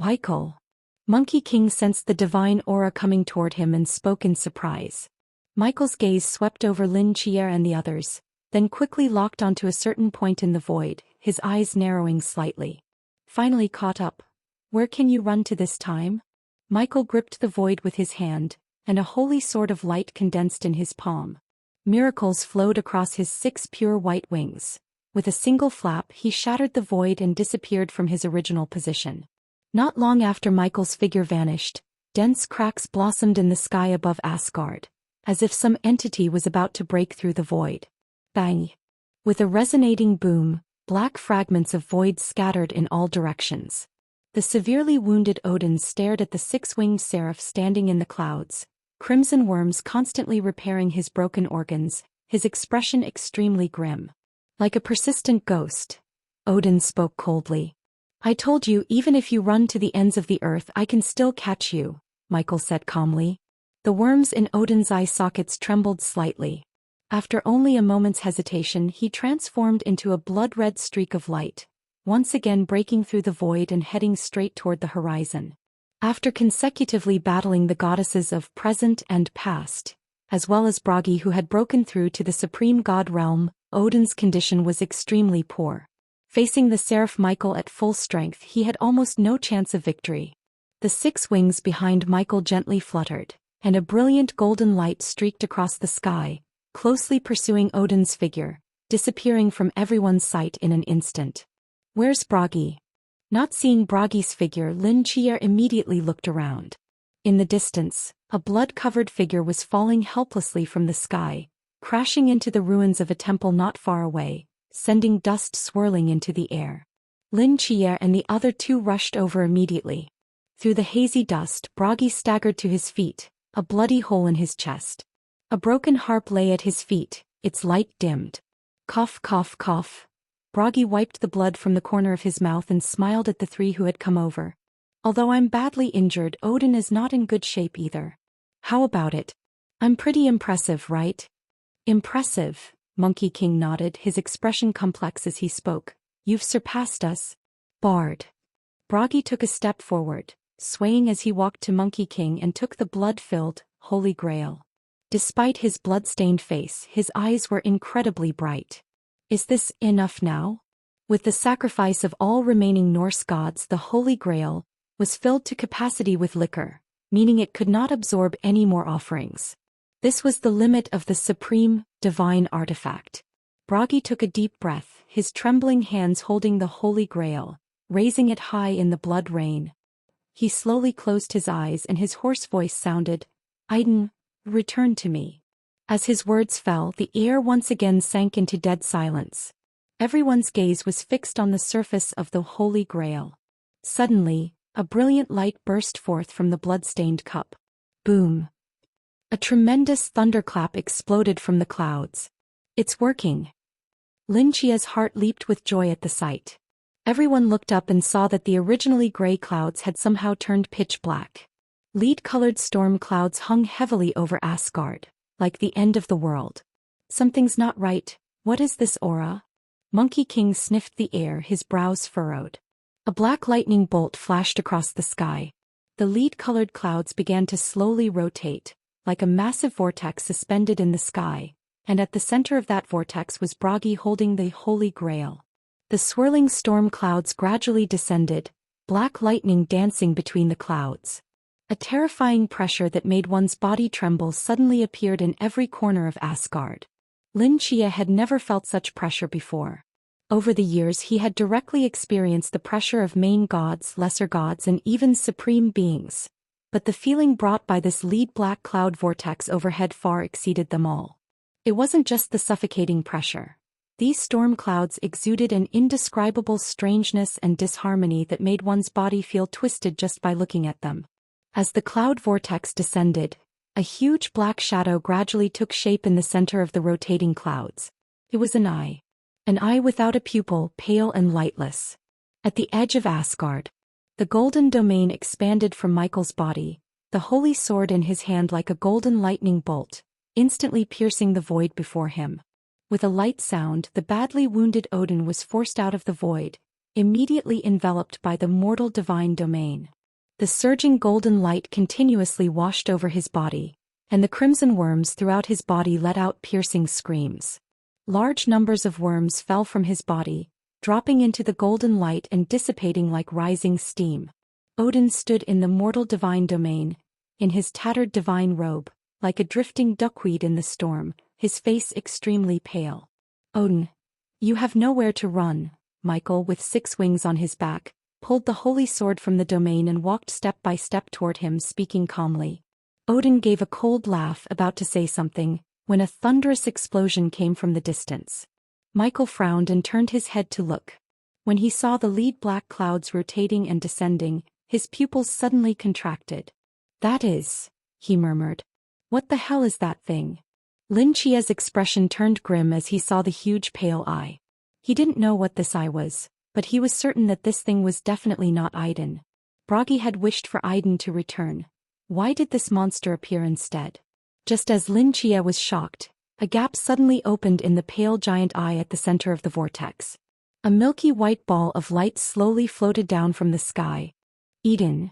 Michael. Monkey King sensed the divine aura coming toward him and spoke in surprise. Michael's gaze swept over Lin Chier and the others, then quickly locked onto a certain point in the void, his eyes narrowing slightly. Finally caught up. Where can you run to this time? Michael gripped the void with his hand, and a holy sword of light condensed in his palm. Miracles flowed across his 6 pure white wings. With a single flap he shattered the void and disappeared from his original position. Not long after Michael's figure vanished, dense cracks blossomed in the sky above Asgard, as if some entity was about to break through the void. Bang! With a resonating boom, black fragments of void scattered in all directions. The severely wounded Odin stared at the 6-winged seraph standing in the clouds, crimson worms constantly repairing his broken organs, his expression extremely grim. Like a persistent ghost, Odin spoke coldly. I told you even if you run to the ends of the earth I can still catch you, Michael said calmly. The worms in Odin's eye sockets trembled slightly. After only a moment's hesitation he transformed into a blood-red streak of light, once again breaking through the void and heading straight toward the horizon. After consecutively battling the goddesses of present and past, as well as Bragi who had broken through to the supreme god realm, Odin's condition was extremely poor. Facing the seraph Michael at full strength he had almost no chance of victory. The 6 wings behind Michael gently fluttered, and a brilliant golden light streaked across the sky, closely pursuing Odin's figure, disappearing from everyone's sight in an instant. Where's Bragi? Not seeing Bragi's figure, Lin Chier immediately looked around. In the distance, a blood-covered figure was falling helplessly from the sky, crashing into the ruins of a temple not far away, sending dust swirling into the air. Lin Chier and the other 2 rushed over immediately. Through the hazy dust, Bragi staggered to his feet, a bloody hole in his chest. A broken harp lay at his feet, its light dimmed. Cough, cough, cough. Bragi wiped the blood from the corner of his mouth and smiled at the 3 who had come over. Although I'm badly injured, Odin is not in good shape either. How about it? I'm pretty impressive, right? Impressive, Monkey King nodded, his expression complex as he spoke. You've surpassed us. Bard. Bragi took a step forward, swaying as he walked to Monkey King and took the blood-filled, holy grail. Despite his blood-stained face, his eyes were incredibly bright. Is this enough now? With the sacrifice of all remaining Norse gods, the holy grail was filled to capacity with liquor, meaning it could not absorb any more offerings. This was the limit of the supreme, divine artifact. Bragi took a deep breath, his trembling hands holding the holy grail, raising it high in the blood rain. He slowly closed his eyes and his hoarse voice sounded, Idun, return to me. As his words fell, the air once again sank into dead silence. Everyone's gaze was fixed on the surface of the holy grail. Suddenly, a brilliant light burst forth from the blood-stained cup. Boom! A tremendous thunderclap exploded from the clouds. It's working. Lin Chier's heart leaped with joy at the sight. Everyone looked up and saw that the originally gray clouds had somehow turned pitch black. Lead-colored storm clouds hung heavily over Asgard, like the end of the world. Something's not right. What is this aura? Monkey King sniffed the air, his brows furrowed. A black lightning bolt flashed across the sky. The lead-colored clouds began to slowly rotate, like a massive vortex suspended in the sky, and at the center of that vortex was Bragi holding the Holy Grail. The swirling storm clouds gradually descended, black lightning dancing between the clouds. A terrifying pressure that made one's body tremble suddenly appeared in every corner of Asgard. Lin Chier had never felt such pressure before. Over the years he had directly experienced the pressure of main gods, lesser gods and even supreme beings. But the feeling brought by this lead black cloud vortex overhead far exceeded them all. It wasn't just the suffocating pressure. These storm clouds exuded an indescribable strangeness and disharmony that made one's body feel twisted just by looking at them. As the cloud vortex descended, a huge black shadow gradually took shape in the center of the rotating clouds. It was an eye without a pupil, pale and lightless. At the edge of Asgard, the golden domain expanded from Michael's body, the holy sword in his hand like a golden lightning bolt, instantly piercing the void before him. With a light sound, the badly wounded Odin was forced out of the void, immediately enveloped by the mortal divine domain. The surging golden light continuously washed over his body, and the crimson worms throughout his body let out piercing screams. Large numbers of worms fell from his body, dropping into the golden light and dissipating like rising steam. Odin stood in the mortal divine domain, in his tattered divine robe, like a drifting duckweed in the storm, his face extremely pale. Odin, you have nowhere to run. Michael, with 6 wings on his back, pulled the holy sword from the domain and walked step by step toward him, speaking calmly. Odin gave a cold laugh, about to say something, when a thunderous explosion came from the distance. Michael frowned and turned his head to look. When he saw the lead black clouds rotating and descending, his pupils suddenly contracted. That is, he murmured. What the hell is that thing? Lin Chia's expression turned grim as he saw the huge pale eye. He didn't know what this eye was, but he was certain that this thing was definitely not Iden. Bragi had wished for Iden to return. Why did this monster appear instead? Just as Lin Chia was shocked, a gap suddenly opened in the pale giant eye at the center of the vortex. A milky white ball of light slowly floated down from the sky. Eden.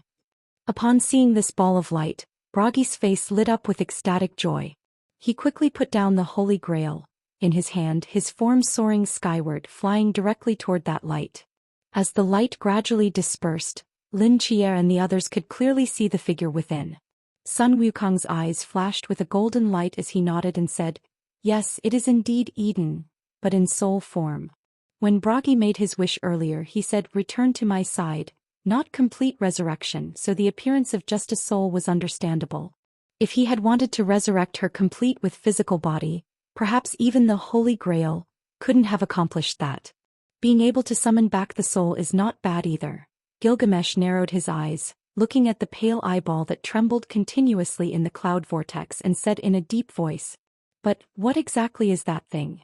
Upon seeing this ball of light, Bragi's face lit up with ecstatic joy. He quickly put down the Holy Grail. In his hand, his form soaring skyward, flying directly toward that light. As the light gradually dispersed, Lin Chia and the others could clearly see the figure within. Sun Wukong's eyes flashed with a golden light as he nodded and said, "Yes, it is indeed Eden, but in soul form." When Bragi made his wish earlier, he said, "Return to my side," not complete resurrection, so the appearance of just a soul was understandable. If he had wanted to resurrect her complete with physical body, perhaps even the Holy Grail couldn't have accomplished that. Being able to summon back the soul is not bad either. Gilgamesh narrowed his eyes, looking at the pale eyeball that trembled continuously in the cloud vortex, and said in a deep voice, "But what exactly is that thing?"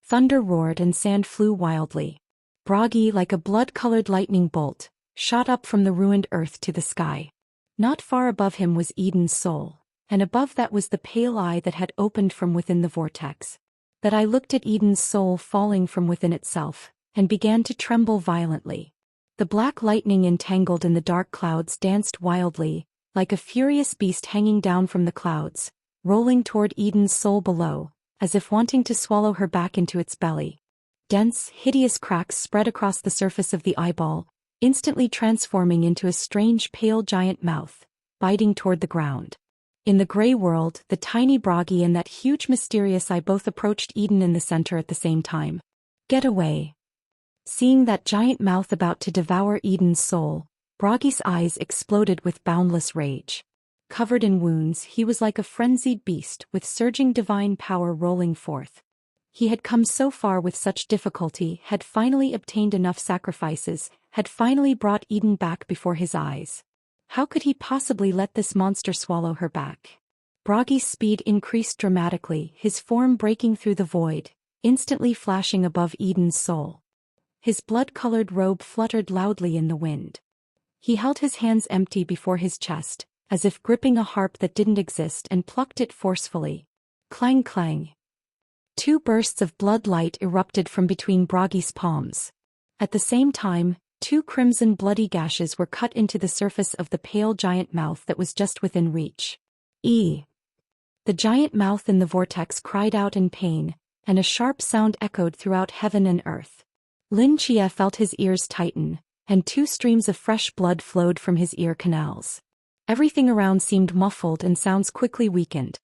Thunder roared and sand flew wildly. Bragi, like a blood-colored lightning bolt, shot up from the ruined earth to the sky. Not far above him was Eden's soul, and above that was the pale eye that had opened from within the vortex. That eye looked at Eden's soul falling from within itself, and began to tremble violently. The black lightning entangled in the dark clouds danced wildly, like a furious beast hanging down from the clouds, rolling toward Eden's soul below, as if wanting to swallow her back into its belly. Dense, hideous cracks spread across the surface of the eyeball, instantly transforming into a strange pale giant mouth, biting toward the ground. In the gray world, the tiny Bragi and that huge mysterious eye both approached Eden in the center at the same time. "Get away." Seeing that giant mouth about to devour Eden's soul, Bragi's eyes exploded with boundless rage. Covered in wounds, he was like a frenzied beast with surging divine power rolling forth. He had come so far with such difficulty, had finally obtained enough sacrifices, had finally brought Eden back before his eyes. How could he possibly let this monster swallow her back? Bragi's speed increased dramatically, his form breaking through the void, instantly flashing above Eden's soul. His blood-colored robe fluttered loudly in the wind. He held his hands empty before his chest, as if gripping a harp that didn't exist, and plucked it forcefully. Clang clang. 2 bursts of blood light erupted from between Bragi's palms. At the same time, 2 crimson bloody gashes were cut into the surface of the pale giant mouth that was just within reach. The giant mouth in the vortex cried out in pain, and a sharp sound echoed throughout heaven and earth. Lin Chia felt his ears tighten, and 2 streams of fresh blood flowed from his ear canals. Everything around seemed muffled and sounds quickly weakened.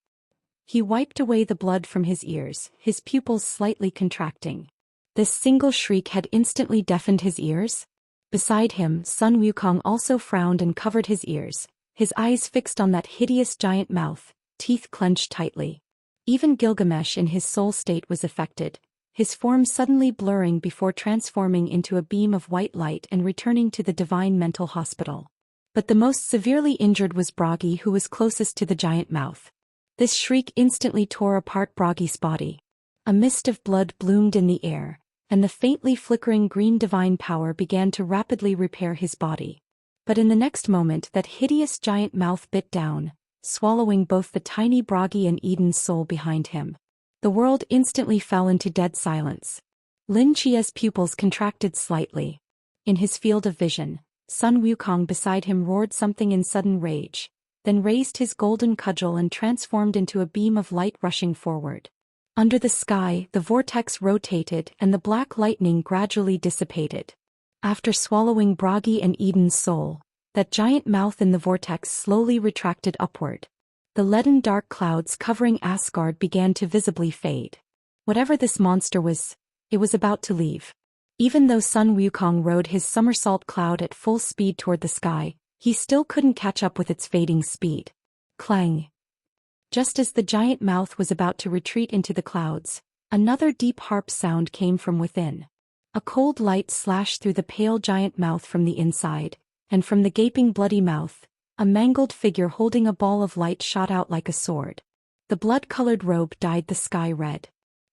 He wiped away the blood from his ears, his pupils slightly contracting. This single shriek had instantly deafened his ears. Beside him, Sun Wukong also frowned and covered his ears, his eyes fixed on that hideous giant mouth, teeth clenched tightly. Even Gilgamesh in his soul state was affected, his form suddenly blurring before transforming into a beam of white light and returning to the divine mental hospital. But the most severely injured was Bragi, who was closest to the giant mouth. This shriek instantly tore apart Bragi's body. A mist of blood bloomed in the air, and the faintly flickering green divine power began to rapidly repair his body. But in the next moment that hideous giant mouth bit down, swallowing both the tiny Bragi and Eden's soul behind him. The world instantly fell into dead silence. Lin Chia's pupils contracted slightly. In his field of vision, Sun Wukong beside him roared something in sudden rage, then raised his golden cudgel and transformed into a beam of light rushing forward. Under the sky, the vortex rotated and the black lightning gradually dissipated. After swallowing Bragi and Eden's soul, that giant mouth in the vortex slowly retracted upward. The leaden dark clouds covering Asgard began to visibly fade. Whatever this monster was, it was about to leave. Even though Sun Wukong rode his somersault cloud at full speed toward the sky, he still couldn't catch up with its fading speed. Clang! Just as the giant mouth was about to retreat into the clouds, another deep harp sound came from within. A cold light slashed through the pale giant mouth from the inside, and from the gaping bloody mouth, a mangled figure holding a ball of light shot out like a sword. The blood-colored robe dyed the sky red.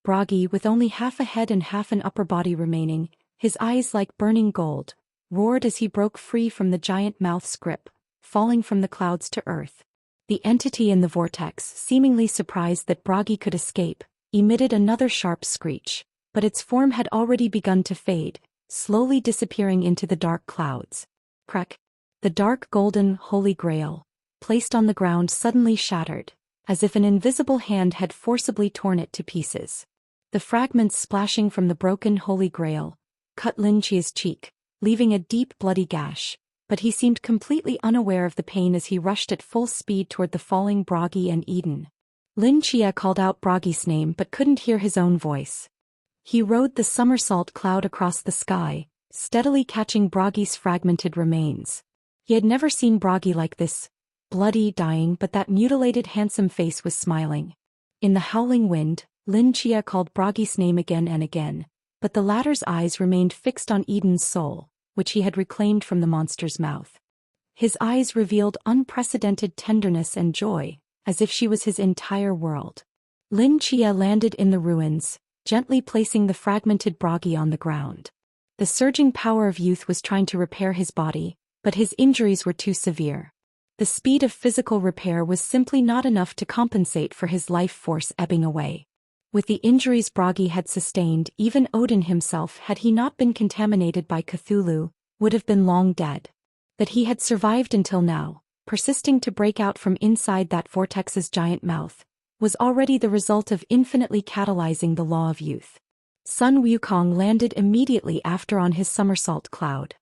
Bragi, with only half a head and half an upper body remaining, his eyes like burning gold, roared as he broke free from the giant mouth's grip, falling from the clouds to earth. The entity in the vortex, seemingly surprised that Bragi could escape, emitted another sharp screech, but its form had already begun to fade, slowly disappearing into the dark clouds. Crack! The dark golden Holy Grail, placed on the ground, suddenly shattered, as if an invisible hand had forcibly torn it to pieces. The fragments splashing from the broken Holy Grail cut Lin Chia's cheek, leaving a deep bloody gash, but he seemed completely unaware of the pain as he rushed at full speed toward the falling Bragi and Eden. Lin Chia called out Bragi's name but couldn't hear his own voice. He rode the somersault cloud across the sky, steadily catching Bragi's fragmented remains. He had never seen Bragi like this, bloody, dying, but that mutilated handsome face was smiling. In the howling wind, Lin Chia called Bragi's name again and again, but the latter's eyes remained fixed on Eden's soul, which he had reclaimed from the monster's mouth. His eyes revealed unprecedented tenderness and joy, as if she was his entire world. Lin Chia landed in the ruins, gently placing the fragmented Bragi on the ground. The surging power of youth was trying to repair his body, but his injuries were too severe. The speed of physical repair was simply not enough to compensate for his life force ebbing away. With the injuries Bragi had sustained, even Odin himself, had he not been contaminated by Cthulhu, would have been long dead. That he had survived until now, persisting to break out from inside that vortex's giant mouth, was already the result of infinitely catalyzing the law of youth. Sun Wukong landed immediately after on his somersault cloud.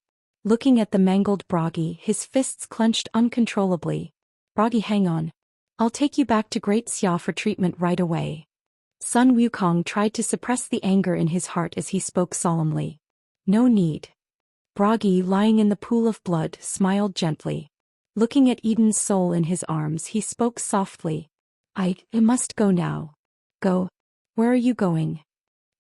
Looking at the mangled Bragi, his fists clenched uncontrollably. "Bragi, hang on. I'll take you back to Great Xia for treatment right away." Sun Wukong tried to suppress the anger in his heart as he spoke solemnly. "No need." Bragi, lying in the pool of blood, smiled gently. Looking at Eden's soul in his arms, he spoke softly. I must go now." "Go? Where are you going?"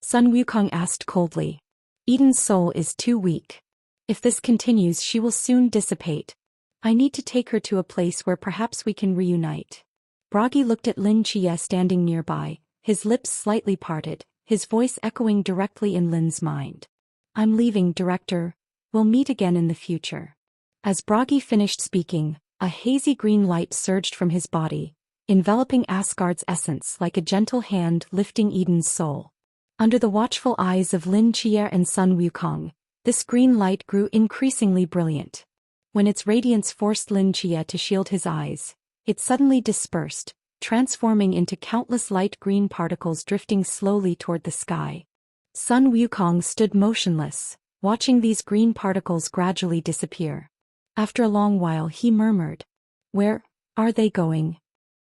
Sun Wukong asked coldly. "Eden's soul is too weak. If this continues, she will soon dissipate. I need to take her to a place where perhaps we can reunite." Bragi looked at Lin Chia standing nearby, his lips slightly parted, his voice echoing directly in Lin's mind. "I'm leaving, Director. We'll meet again in the future." As Bragi finished speaking, a hazy green light surged from his body, enveloping Asgard's essence like a gentle hand lifting Eden's soul. Under the watchful eyes of Lin Chia and Sun Wukong, this green light grew increasingly brilliant. When its radiance forced Lin Chia to shield his eyes, it suddenly dispersed, transforming into countless light green particles drifting slowly toward the sky. Sun Wukong stood motionless, watching these green particles gradually disappear. After a long while he murmured, "Where are they going?"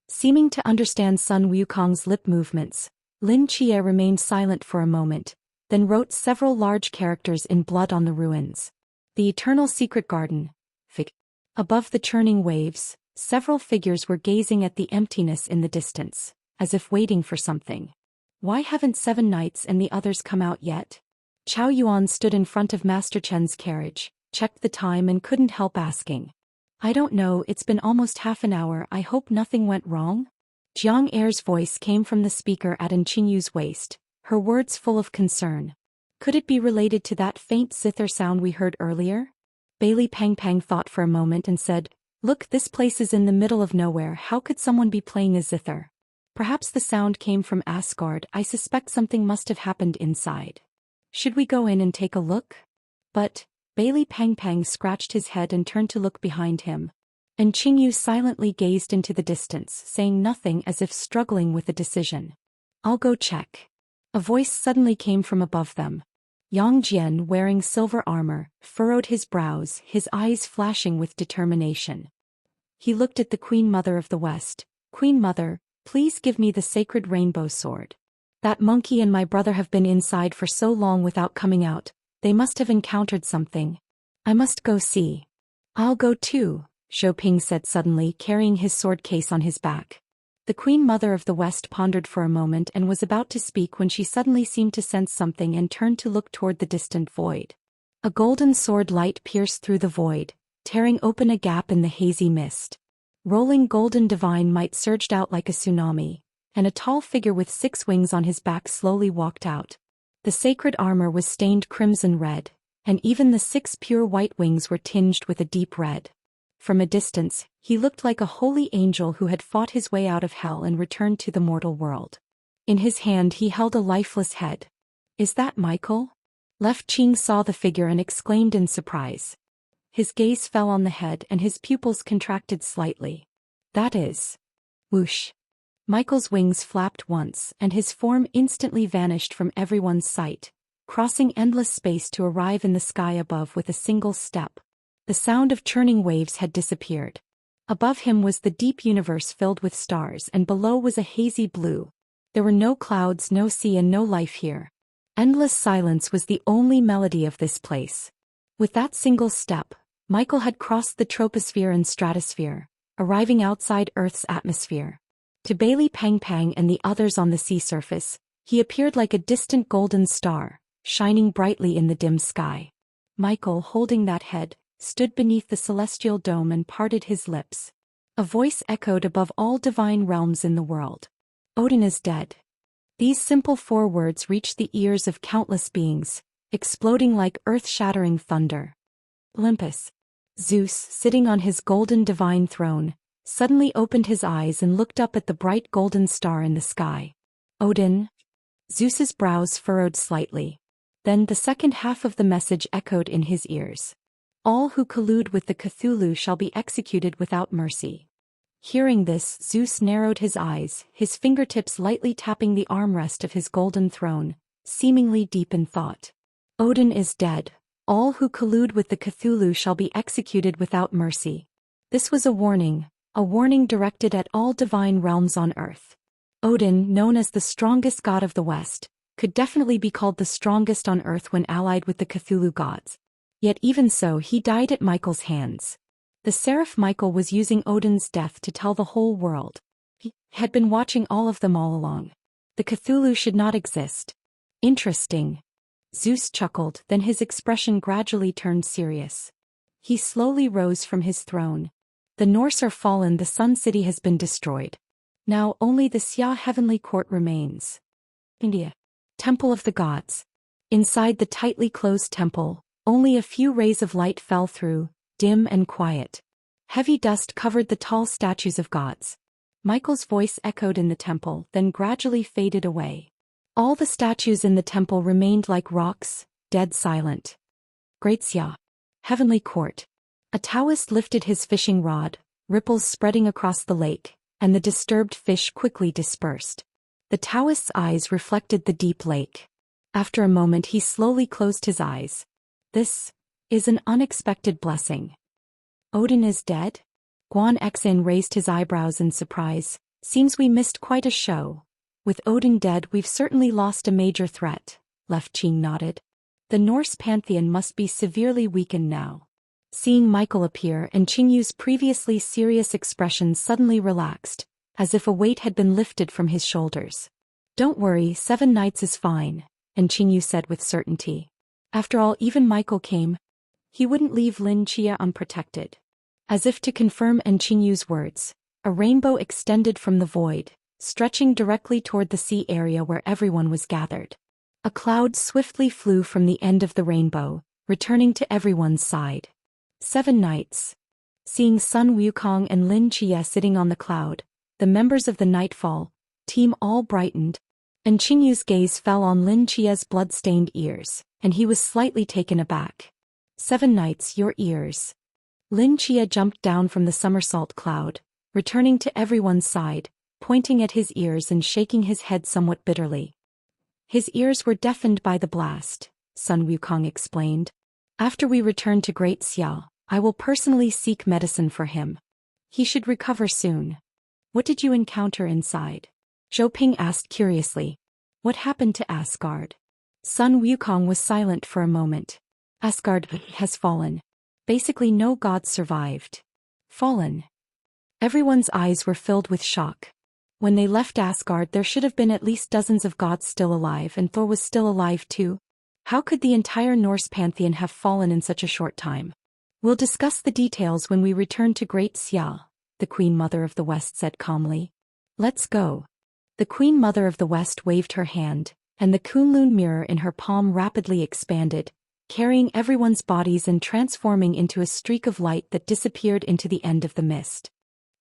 Seeming to understand Sun Wukong's lip movements, Lin Chia remained silent for a moment, then wrote several large characters in blood on the ruins. "The Eternal Secret Garden, Fig." Above the churning waves, several figures were gazing at the emptiness in the distance, as if waiting for something. "Why haven't 7 knights and the others come out yet?" Chao Yuan stood in front of Master Chen's carriage, checked the time and couldn't help asking. "I don't know, it's been almost half an hour, I hope nothing went wrong?" Jiang Er's voice came from the speaker at Chinyu's waist, her words full of concern. "Could it be related to that faint zither sound we heard earlier?" Bailey Pang Pang thought for a moment and said, "Look, this place is in the middle of nowhere, how could someone be playing a zither? Perhaps the sound came from Asgard, I suspect something must have happened inside. Should we go in and take a look?" "But," Bailey Pang Pang scratched his head and turned to look behind him. And Qingyu silently gazed into the distance, saying nothing as if struggling with a decision. I'll go check. A voice suddenly came from above them. Yang Jian, wearing silver armor, furrowed his brows, his eyes flashing with determination. He looked at the Queen Mother of the West. Queen Mother, please give me the sacred rainbow sword. That monkey and my brother have been inside for so long without coming out, they must have encountered something. I must go see. I'll go too, Zhou Ping said suddenly, carrying his sword case on his back. The Queen Mother of the West pondered for a moment and was about to speak when she suddenly seemed to sense something and turned to look toward the distant void. A golden sword light pierced through the void, tearing open a gap in the hazy mist. Rolling golden divine might surged out like a tsunami, and a tall figure with 6 wings on his back slowly walked out. The sacred armor was stained crimson red, and even the 6 pure white wings were tinged with a deep red. From a distance, he looked like a holy angel who had fought his way out of hell and returned to the mortal world. In his hand he held a lifeless head. Is that Michael? Left Qing saw the figure and exclaimed in surprise. His gaze fell on the head and his pupils contracted slightly. That is. Whoosh. Michael's wings flapped once and his form instantly vanished from everyone's sight, crossing endless space to arrive in the sky above with a single step. The sound of churning waves had disappeared. Above him was the deep universe filled with stars and below was a hazy blue. There were no clouds, no sea and no life here. Endless silence was the only melody of this place. With that single step, Michael had crossed the troposphere and stratosphere, arriving outside Earth's atmosphere. To Bailey Pang Pang and the others on the sea surface, he appeared like a distant golden star, shining brightly in the dim sky. Michael, holding that head, stood beneath the celestial dome and parted his lips. A voice echoed above all divine realms in the world. Odin is dead. These simple 4 words reached the ears of countless beings, exploding like earth-shattering thunder. Olympus. Zeus, sitting on his golden divine throne, suddenly opened his eyes and looked up at the bright golden star in the sky. Odin? Zeus's brows furrowed slightly. Then the second half of the message echoed in his ears. All who collude with the Cthulhu shall be executed without mercy. Hearing this, Zeus narrowed his eyes, his fingertips lightly tapping the armrest of his golden throne, seemingly deep in thought. Odin is dead. All who collude with the Cthulhu shall be executed without mercy. This was a warning directed at all divine realms on Earth. Odin, known as the strongest god of the West, could definitely be called the strongest on Earth when allied with the Cthulhu gods. Yet even so he died at Michael's hands. The seraph Michael was using Odin's death to tell the whole world. He had been watching all of them all along. The Cthulhu should not exist. Interesting. Zeus chuckled, then his expression gradually turned serious. He slowly rose from his throne. The Norse are fallen, the Sun City has been destroyed. Now only the Xia Heavenly Court remains. India. Temple of the Gods. Inside the tightly closed temple, only a few rays of light fell through, dim and quiet. Heavy dust covered the tall statues of gods. Michael's voice echoed in the temple, then gradually faded away. All the statues in the temple remained like rocks, dead silent. Great Xia. Heavenly Court. A Taoist lifted his fishing rod, ripples spreading across the lake, and the disturbed fish quickly dispersed. The Taoist's eyes reflected the deep lake. After a moment he slowly closed his eyes. This is an unexpected blessing. Odin is dead? Guan Xin raised his eyebrows in surprise. Seems we missed quite a show. With Odin dead we've certainly lost a major threat, Left Qing nodded. The Norse pantheon must be severely weakened now. Seeing Michael appear and Qingyu's previously serious expression suddenly relaxed, as if a weight had been lifted from his shoulders. Don't worry, 7 nights is fine, and Qingyu said with certainty. After all, even Michael came. He wouldn't leave Lin Chia unprotected. As if to confirm Qingyu's words, a rainbow extended from the void, stretching directly toward the sea area where everyone was gathered. A cloud swiftly flew from the end of the rainbow, returning to everyone's side. 7 nights. Seeing Sun Wukong and Lin Chia sitting on the cloud, the members of the Nightfall team all brightened, and Qingyu's gaze fell on Lin Chia's blood-stained ears, and he was slightly taken aback. 7 nights, your ears. Lin Chia jumped down from the somersault cloud, returning to everyone's side, pointing at his ears and shaking his head somewhat bitterly. His ears were deafened by the blast, Sun Wukong explained. After we return to Great Xiao, I will personally seek medicine for him. He should recover soon. What did you encounter inside? Zhou Ping asked curiously. What happened to Asgard? Sun Wukong was silent for a moment. Asgard has fallen. Basically no gods survived. Fallen. Everyone's eyes were filled with shock. When they left Asgard there should have been at least dozens of gods still alive, and Thor was still alive too. How could the entire Norse pantheon have fallen in such a short time? We'll discuss the details when we return to Great Xiao, the Queen Mother of the West said calmly. Let's go. The Queen Mother of the West waved her hand, and the Kunlun mirror in her palm rapidly expanded, carrying everyone's bodies and transforming into a streak of light that disappeared into the end of the mist.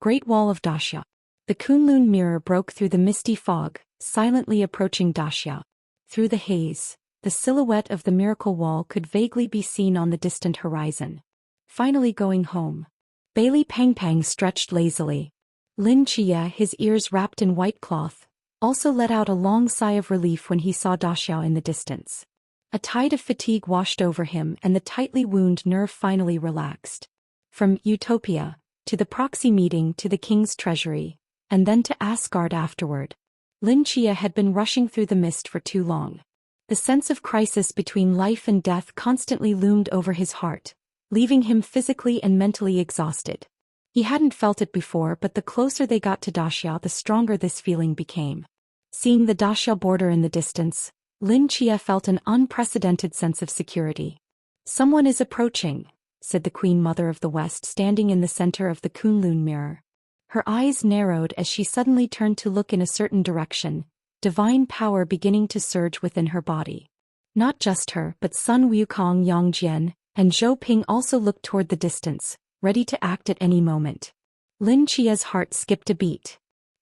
Great Wall of Daxia. The Kunlun mirror broke through the misty fog, silently approaching Daxia. Through the haze, the silhouette of the miracle wall could vaguely be seen on the distant horizon. Finally going home. Bailey Pang Pang stretched lazily. Lin Chia, his ears wrapped in white cloth, also let out a long sigh of relief when he saw Daxiao in the distance. A tide of fatigue washed over him and the tightly wound nerve finally relaxed. From Utopia, to the proxy meeting, to the king's treasury, and then to Asgard afterward. Lin Chia had been rushing through the mist for too long. The sense of crisis between life and death constantly loomed over his heart, leaving him physically and mentally exhausted. He hadn't felt it before, but the closer they got to Daxiao the stronger this feeling became. Seeing the Daxiao border in the distance, Lin Chia felt an unprecedented sense of security. Someone is approaching, said the Queen Mother of the West standing in the center of the Kunlun mirror. Her eyes narrowed as she suddenly turned to look in a certain direction, divine power beginning to surge within her body. Not just her, but Sun Wukong, Yang Jian, and Zhou Ping also looked toward the distance, ready to act at any moment. Lin Chia's heart skipped a beat.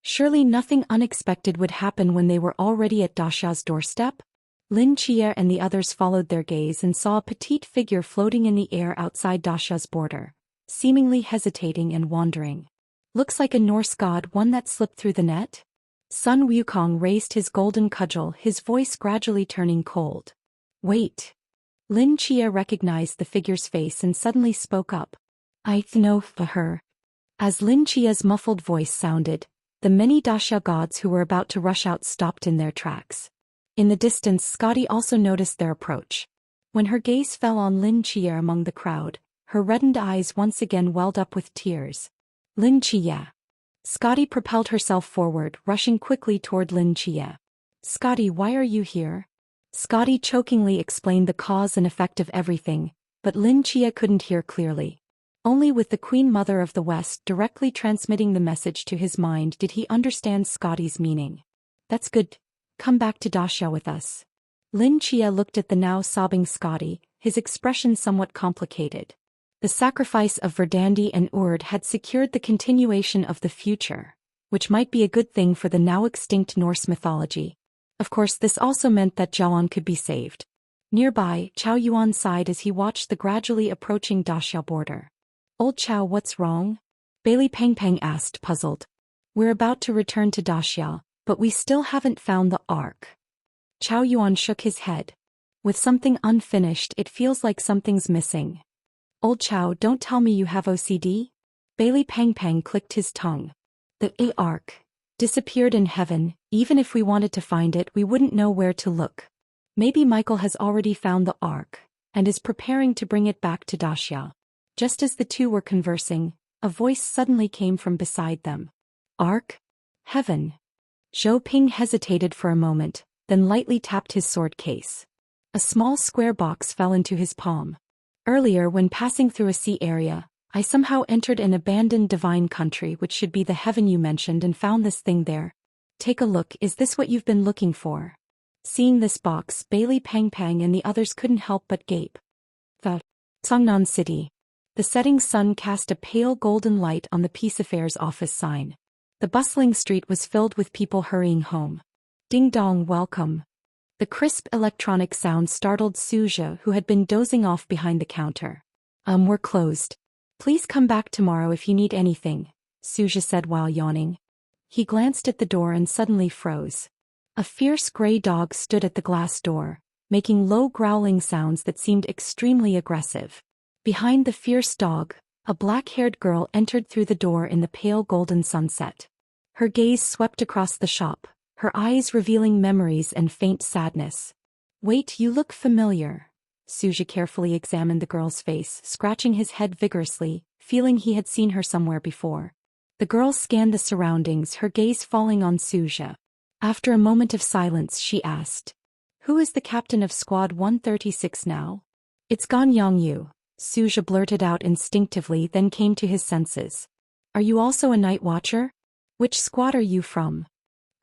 Surely nothing unexpected would happen when they were already at Daxiao's doorstep? Lin Chia and the others followed their gaze and saw a petite figure floating in the air outside Daxiao's border, seemingly hesitating and wandering. Looks like a Norse god, one that slipped through the net? Sun Wukong raised his golden cudgel, his voice gradually turning cold. Wait. Lin Chia recognized the figure's face and suddenly spoke up. I know her. As Lin Chia's muffled voice sounded, the many Daxia gods who were about to rush out stopped in their tracks. In the distance, Scotty also noticed their approach. When her gaze fell on Lin Chia among the crowd, her reddened eyes once again welled up with tears. Lin Chia. Scotty propelled herself forward, rushing quickly toward Lin Chia. Scotty, why are you here? Scotty chokingly explained the cause and effect of everything, but Lin Chia couldn't hear clearly. Only with the Queen Mother of the West directly transmitting the message to his mind did he understand Scotty's meaning. That's good. Come back to Daxia with us. Lin Chia looked at the now sobbing Scotty, his expression somewhat complicated. The sacrifice of Verdandi and Urd had secured the continuation of the future, which might be a good thing for the now extinct Norse mythology. Of course, this also meant that Jiaoan could be saved. Nearby, Chao Yuan sighed as he watched the gradually approaching Daxiao border. Old Chao, what's wrong? Bailey Pang Pang asked, puzzled. We're about to return to Daxia, but we still haven't found the Ark. Chao Yuan shook his head. With something unfinished, it feels like something's missing. Old Chao, don't tell me you have OCD? Bailey Pang Pang clicked his tongue. The Ark disappeared in heaven. Even if we wanted to find it, we wouldn't know where to look. Maybe Michael has already found the Ark, and is preparing to bring it back to Daxia. Just as the two were conversing, a voice suddenly came from beside them. Ark? Heaven. Zhou Ping hesitated for a moment, then lightly tapped his sword case. A small square box fell into his palm. Earlier, when passing through a sea area, I somehow entered an abandoned divine country which should be the heaven you mentioned and found this thing there. Take a look, is this what you've been looking for? Seeing this box, Bailey Pang Pang and the others couldn't help but gape. The Songnan City. The setting sun cast a pale golden light on the Peace Affairs office sign. The bustling street was filled with people hurrying home. Ding dong, welcome. The crisp electronic sound startled Suja, who had been dozing off behind the counter. We're closed. Please come back tomorrow if you need anything, Suja said while yawning. He glanced at the door and suddenly froze. A fierce gray dog stood at the glass door, making low growling sounds that seemed extremely aggressive. Behind the fierce dog, a black-haired girl entered through the door in the pale golden sunset. Her gaze swept across the shop, her eyes revealing memories and faint sadness. Wait, you look familiar. Suja carefully examined the girl's face, scratching his head vigorously, feeling he had seen her somewhere before. The girl scanned the surroundings, her gaze falling on Suja. After a moment of silence, she asked, "Who is the captain of Squad 136 now?" "It's Gan Yongyu," Suja blurted out instinctively, then came to his senses. "Are you also a night watcher? Which squad are you from?"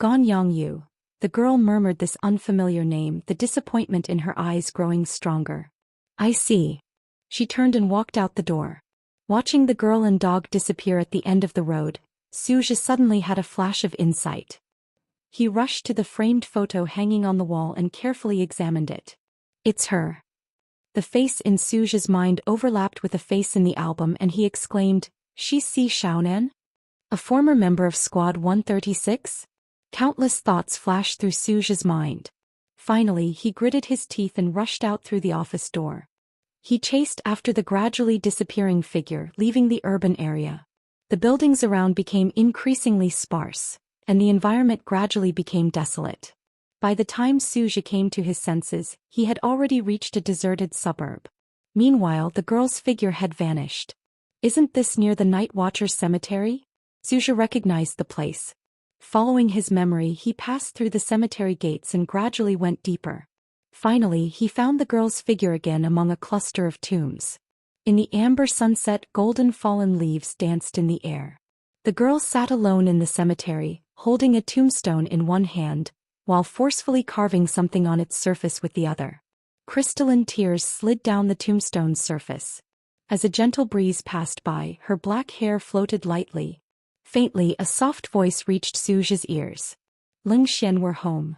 "Gan Yongyu." The girl murmured this unfamiliar name, the disappointment in her eyes growing stronger. "I see." She turned and walked out the door. Watching the girl and dog disappear at the end of the road, Suja suddenly had a flash of insight. He rushed to the framed photo hanging on the wall and carefully examined it. "It's her." The face in Suja's mind overlapped with a face in the album and he exclaimed, "She's Si Xiaonan? A former member of Squad 136? Countless thoughts flashed through Suja's mind. Finally, he gritted his teeth and rushed out through the office door. He chased after the gradually disappearing figure, leaving the urban area. The buildings around became increasingly sparse, and the environment gradually became desolate. By the time Suja came to his senses, he had already reached a deserted suburb. Meanwhile, the girl's figure had vanished. "Isn't this near the Night Watcher's cemetery?" Suja recognized the place. Following his memory, he passed through the cemetery gates and gradually went deeper. Finally, he found the girl's figure again among a cluster of tombs. In the amber sunset, golden fallen leaves danced in the air. The girl sat alone in the cemetery, holding a tombstone in one hand, while forcefully carving something on its surface with the other. Crystalline tears slid down the tombstone's surface. As a gentle breeze passed by, her black hair floated lightly. Faintly, a soft voice reached Suja's ears. Ling Xian were home.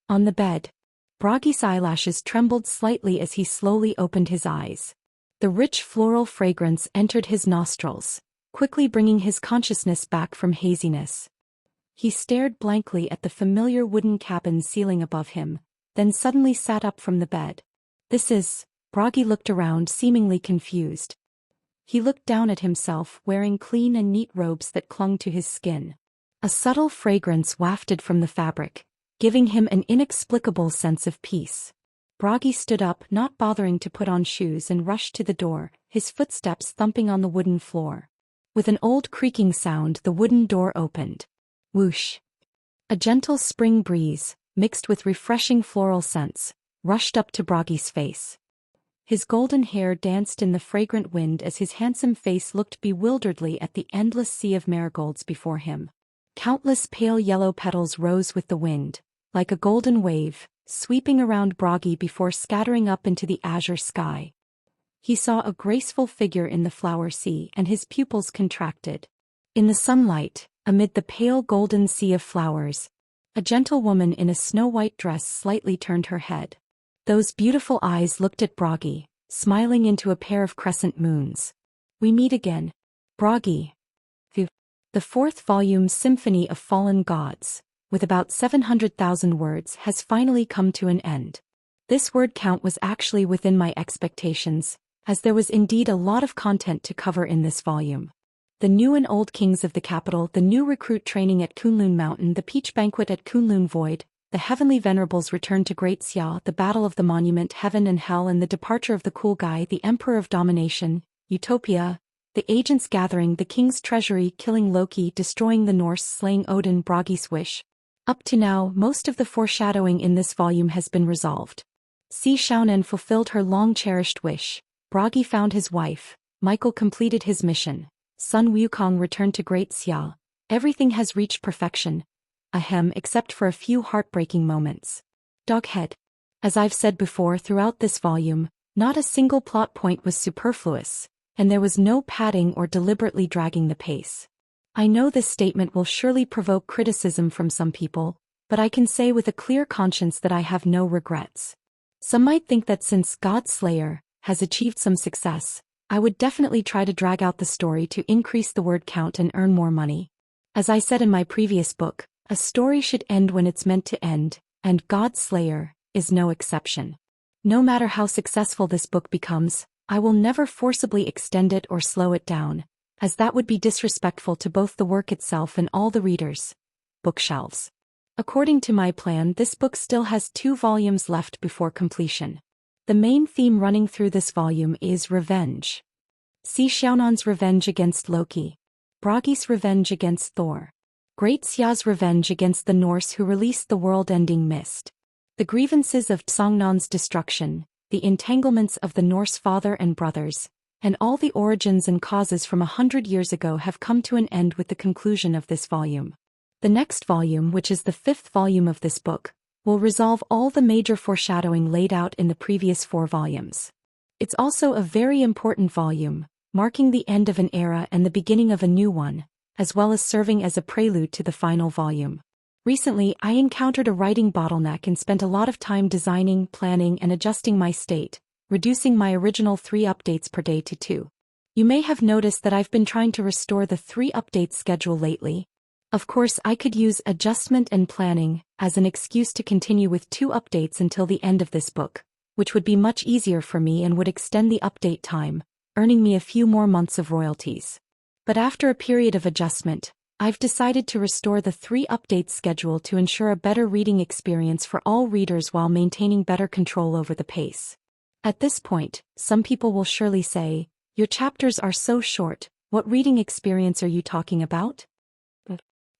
On the bed, Bragi's eyelashes trembled slightly as he slowly opened his eyes. The rich floral fragrance entered his nostrils, quickly bringing his consciousness back from haziness. He stared blankly at the familiar wooden cabin ceiling above him, then suddenly sat up from the bed. Bragi looked around, seemingly confused. He looked down at himself, wearing clean and neat robes that clung to his skin. A subtle fragrance wafted from the fabric, giving him an inexplicable sense of peace. Bragi stood up, not bothering to put on shoes, and rushed to the door, his footsteps thumping on the wooden floor. With an old creaking sound, the wooden door opened. Whoosh! A gentle spring breeze, mixed with refreshing floral scents, rushed up to Bragi's face. His golden hair danced in the fragrant wind as his handsome face looked bewilderedly at the endless sea of marigolds before him. Countless pale yellow petals rose with the wind, like a golden wave, sweeping around Bragi before scattering up into the azure sky. He saw a graceful figure in the flower sea and his pupils contracted. In the sunlight, amid the pale golden sea of flowers, a gentle woman in a snow-white dress slightly turned her head. Those beautiful eyes looked at Bragi, smiling into a pair of crescent moons. "We meet again, Bragi." The fourth volume Symphony of Fallen Gods, with about 700,000 words, has finally come to an end. This word count was actually within my expectations, as there was indeed a lot of content to cover in this volume. The new and old kings of the capital, the new recruit training at Kunlun Mountain, the peach banquet at Kunlun Void, the heavenly venerables return to Great Xia, the battle of the monument, heaven and hell, and the departure of the cool guy, the emperor of domination, Utopia, the agents gathering, the king's treasury, killing Loki, destroying the Norse, slaying Odin, Bragi's wish. Up to now, most of the foreshadowing in this volume has been resolved. Si Xiaonan fulfilled her long-cherished wish. Bragi found his wife. Michael completed his mission. Sun Wukong returned to Great Xia. Everything has reached perfection. Ahem, except for a few heartbreaking moments. Doghead. As I've said before throughout this volume, not a single plot point was superfluous, and there was no padding or deliberately dragging the pace. I know this statement will surely provoke criticism from some people, but I can say with a clear conscience that I have no regrets. Some might think that since God Slayer has achieved some success, I would definitely try to drag out the story to increase the word count and earn more money. As I said in my previous book, a story should end when it's meant to end, and God Slayer is no exception. No matter how successful this book becomes, I will never forcibly extend it or slow it down, as that would be disrespectful to both the work itself and all the readers' bookshelves. According to my plan, this book still has 2 volumes left before completion. The main theme running through this volume is revenge. See Xiaonan's revenge against Loki, Bragi's revenge against Thor, Great Xia's revenge against the Norse who released the world-ending mist, the grievances of Tsongnan's destruction, the entanglements of the Norse father and brothers, and all the origins and causes from 100 years ago have come to an end with the conclusion of this volume. The next volume, which is the 5th volume of this book, will resolve all the major foreshadowing laid out in the previous 4 volumes. It's also a very important volume, marking the end of an era and the beginning of a new one, as well as serving as a prelude to the final volume. Recently, I encountered a writing bottleneck and spent a lot of time designing, planning, and adjusting my state, reducing my original 3 updates per day to 2. You may have noticed that I've been trying to restore the 3 updates schedule lately. Of course, I could use adjustment and planning as an excuse to continue with 2 updates until the end of this book, which would be much easier for me and would extend the update time, earning me a few more months of royalties. But after a period of adjustment, I've decided to restore the 3 updates schedule to ensure a better reading experience for all readers while maintaining better control over the pace. At this point, some people will surely say, "Your chapters are so short, what reading experience are you talking about?"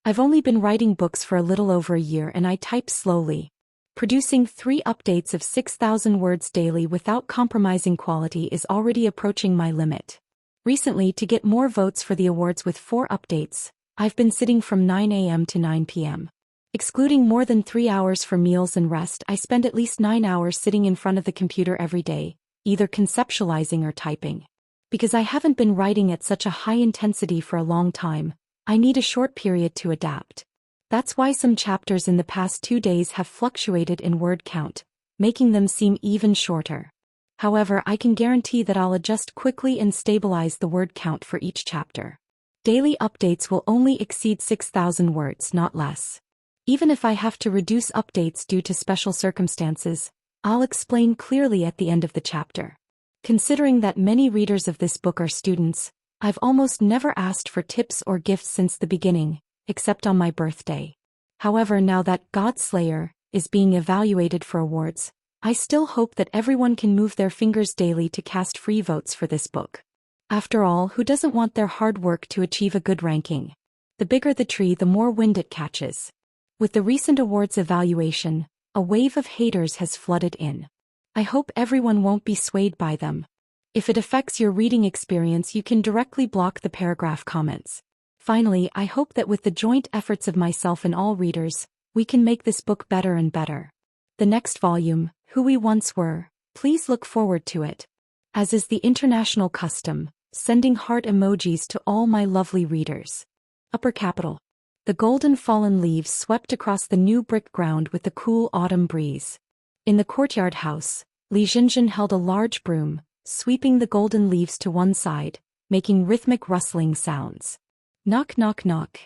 I've only been writing books for a little over a year and I type slowly. Producing 3 updates of 6,000 words daily without compromising quality is already approaching my limit. Recently, to get more votes for the awards with 4 updates, I've been sitting from 9 a.m. to 9 p.m. Excluding more than 3 hours for meals and rest, I spend at least 9 hours sitting in front of the computer every day, either conceptualizing or typing. Because I haven't been writing at such a high intensity for a long time, I need a short period to adapt. That's why some chapters in the past 2 days have fluctuated in word count, making them seem even shorter. However, I can guarantee that I'll adjust quickly and stabilize the word count for each chapter. Daily updates will only exceed 6,000 words, not less. Even if I have to reduce updates due to special circumstances, I'll explain clearly at the end of the chapter. Considering that many readers of this book are students, I've almost never asked for tips or gifts since the beginning, except on my birthday. However, now that God Slayer is being evaluated for awards, I still hope that everyone can move their fingers daily to cast free votes for this book. After all, who doesn't want their hard work to achieve a good ranking? The bigger the tree, the more wind it catches. With the recent awards evaluation, a wave of haters has flooded in. I hope everyone won't be swayed by them. If it affects your reading experience, you can directly block the paragraph comments. Finally, I hope that with the joint efforts of myself and all readers, we can make this book better and better. The next volume, Who We Once Were, please look forward to it. As is the international custom, sending heart emojis to all my lovely readers. Upper capital. The golden fallen leaves swept across the new brick ground with the cool autumn breeze. In the courtyard house, Li Jinjin held a large broom, sweeping the golden leaves to one side, making rhythmic rustling sounds. Knock, knock, knock.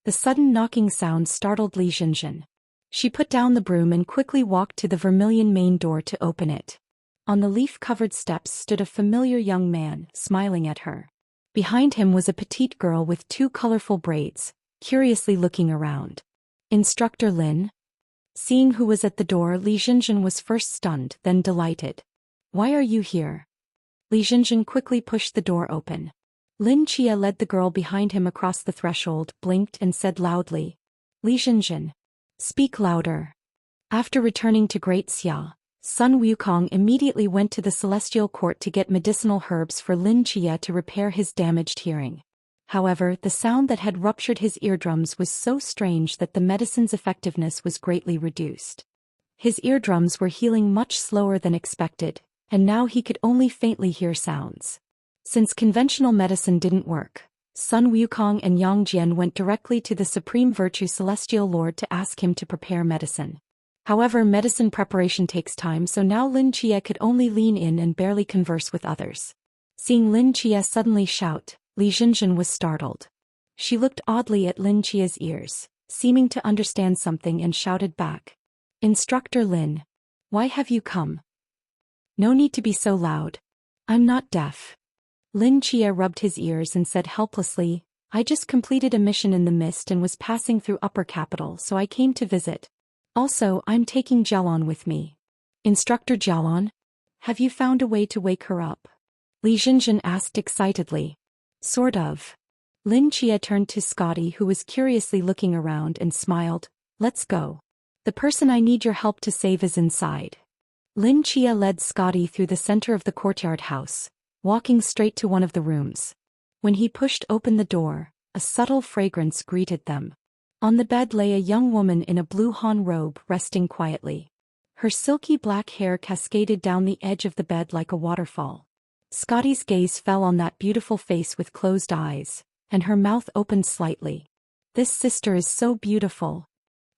The sudden knocking sound startled Li Jinjin. She put down the broom and quickly walked to the vermilion main door to open it. On the leaf-covered steps stood a familiar young man, smiling at her. Behind him was a petite girl with 2 colorful braids, curiously looking around. Instructor Lin? Seeing who was at the door, Li Jinjin was first stunned, then delighted. Why are you here? Li Jinjin quickly pushed the door open. Lin Chia led the girl behind him across the threshold, blinked and said loudly, Li Jinjin. Speak louder. After returning to Great Xia, Sun Wukong immediately went to the Celestial Court to get medicinal herbs for Lin Chia to repair his damaged hearing. However, the sound that had ruptured his eardrums was so strange that the medicine's effectiveness was greatly reduced. His eardrums were healing much slower than expected, and now he could only faintly hear sounds. Since conventional medicine didn't work, Sun Wukong and Yang Jian went directly to the Supreme Virtue Celestial Lord to ask him to prepare medicine. However, medicine preparation takes time, so now Lin Chia could only lean in and barely converse with others. Seeing Lin Chia suddenly shout, Li Jinjin was startled. She looked oddly at Lin Chia's ears, seeming to understand something, and shouted back. Instructor Lin. Why have you come? No need to be so loud. I'm not deaf. Lin Chia rubbed his ears and said helplessly, I just completed a mission in the mist and was passing through Upper Capital, so I came to visit. Also, I'm taking Jialon with me. Instructor Jialon? Have you found a way to wake her up? Li Jinjin asked excitedly. Sort of. Lin Chia turned to Scotty, who was curiously looking around, and smiled. Let's go. The person I need your help to save is inside. Lin Chia led Scotty through the center of the courtyard house, walking straight to one of the rooms. When he pushed open the door, a subtle fragrance greeted them. On the bed lay a young woman in a blue Han robe, resting quietly. Her silky black hair cascaded down the edge of the bed like a waterfall. Scotty's gaze fell on that beautiful face with closed eyes, and her mouth opened slightly. This sister is so beautiful.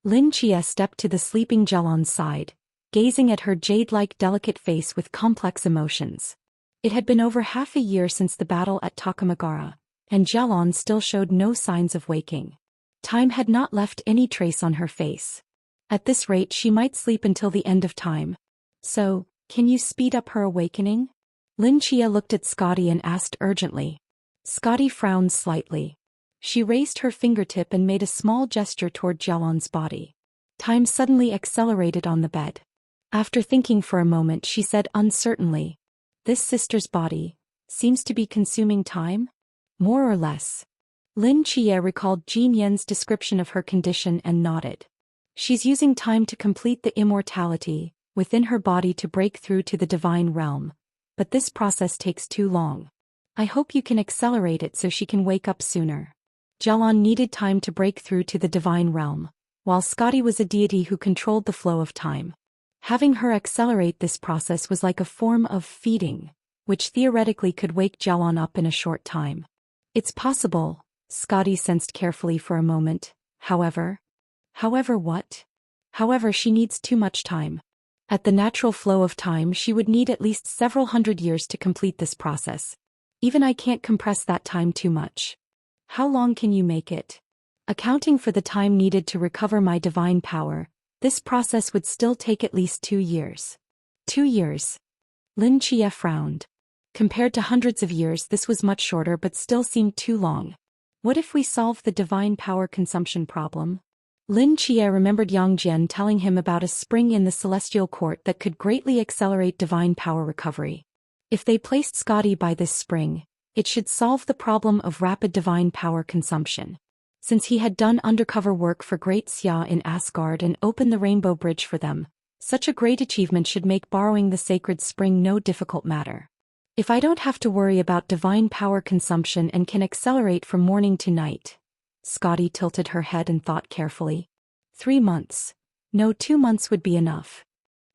Lin Chia stepped to the sleeping Jialon's side, gazing at her jade-like delicate face with complex emotions. It had been over half a year since the battle at Takamagara, and Jialon still showed no signs of waking. Time had not left any trace on her face. At this rate, she might sleep until the end of time. So, can you speed up her awakening? Lin Chia looked at Scotty and asked urgently. Scotty frowned slightly. She raised her fingertip and made a small gesture toward Jialon's body. Time suddenly accelerated on the bed. After thinking for a moment, she said uncertainly, This sister's body seems to be consuming time? More or less. Lin Chia recalled Jin Yan's description of her condition and nodded. She's using time to complete the immortality within her body to break through to the divine realm, but this process takes too long. I hope you can accelerate it so she can wake up sooner. Jialon needed time to break through to the divine realm, while Scotty was a deity who controlled the flow of time. Having her accelerate this process was like a form of feeding, which theoretically could wake Jialon up in a short time. It's possible, Scotty sensed carefully for a moment. However what? However, she needs too much time. At the natural flow of time, she would need at least several hundred years to complete this process. Even I can't compress that time too much. How long can you make it? Accounting for the time needed to recover my divine power, this process would still take at least 2 years. 2 years. Lin Chia frowned. Compared to hundreds of years, this was much shorter but still seemed too long. What if we solve the divine power consumption problem? Lin Chia remembered Yang Jian telling him about a spring in the celestial court that could greatly accelerate divine power recovery. If they placed Scotty by this spring, it should solve the problem of rapid divine power consumption. Since he had done undercover work for Great Xia in Asgard and opened the Rainbow Bridge for them, such a great achievement should make borrowing the sacred spring no difficult matter. If I don't have to worry about divine power consumption and can accelerate from morning to night. Scotty tilted her head and thought carefully. 3 months. No, 2 months would be enough.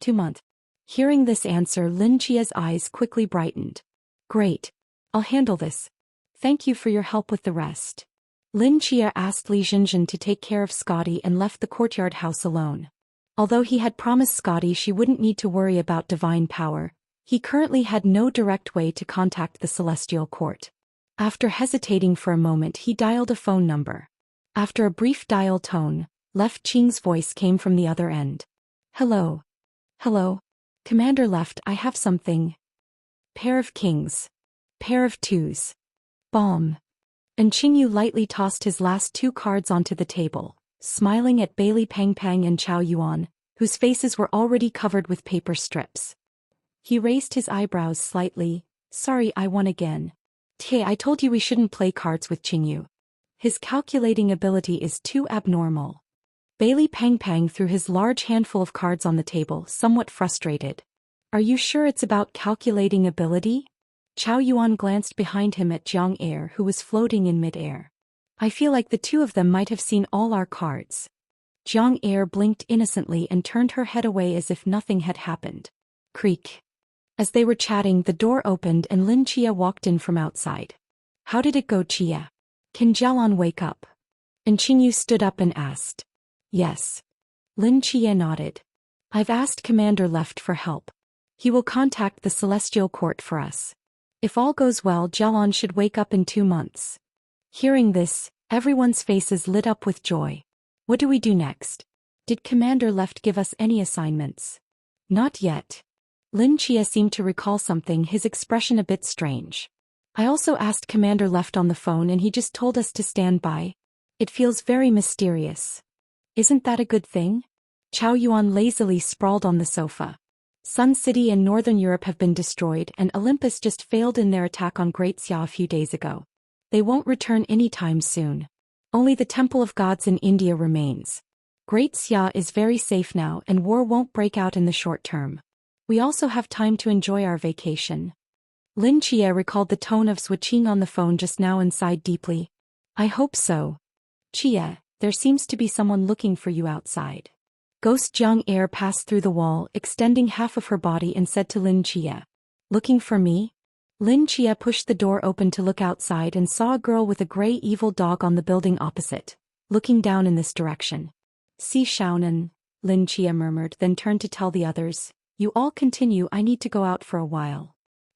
2 months. Hearing this answer, Lin Chia's eyes quickly brightened. Great. I'll handle this. Thank you for your help with the rest. Lin Chia asked Li Jinjin to take care of Scotty and left the courtyard house alone. Although he had promised Scotty she wouldn't need to worry about divine power, he currently had no direct way to contact the celestial court. After hesitating for a moment, he dialed a phone number. After a brief dial tone, Left Qing's voice came from the other end. Hello. Hello. Commander Left, I have something. Pair of kings. Pair of twos. Bomb. And Qingyu lightly tossed his last 2 cards onto the table, smiling at Bailey Pang Pang and Chao Yuan, whose faces were already covered with paper strips. He raised his eyebrows slightly. Sorry, I won again. I told you we shouldn't play cards with Qingyu. His calculating ability is too abnormal. Bailey Pang Pang threw his large handful of cards on the table, somewhat frustrated. Are you sure it's about calculating ability? Chao Yuan glanced behind him at Jiang Er, who was floating in mid-air. I feel like the 2 of them might have seen all our cards. Jiang Er blinked innocently and turned her head away as if nothing had happened. Creak. As they were chatting, the door opened and Lin Chia walked in from outside. How did it go, Chia? Can Jialan wake up? And Qingyu stood up and asked. Yes. Lin Qie nodded. I've asked Commander Left for help. He will contact the Celestial Court for us. If all goes well, Jialan should wake up in 2 months. Hearing this, everyone's faces lit up with joy. What do we do next? Did Commander Left give us any assignments? Not yet. Lin Qie seemed to recall something, his expression a bit strange. I also asked Commander Left on the phone and he just told us to stand by. It feels very mysterious. Isn't that a good thing? Chao Yuan lazily sprawled on the sofa. Sun City and Northern Europe have been destroyed and Olympus just failed in their attack on Great Xia a few days ago. They won't return anytime soon. Only the Temple of Gods in India remains. Great Xia is very safe now and war won't break out in the short term. We also have time to enjoy our vacation. Lin Qie recalled the tone of Zhuqing on the phone just now and sighed deeply. I hope so. Qie, there seems to be someone looking for you outside. Ghost Jiang Air passed through the wall, extending half of her body and said to Lin Qie. Looking for me? Lin Qie pushed the door open to look outside and saw a girl with a gray evil dog on the building opposite, looking down in this direction. See Xiaonan, Lin Qie murmured, then turned to tell the others. You all continue, I need to go out for a while.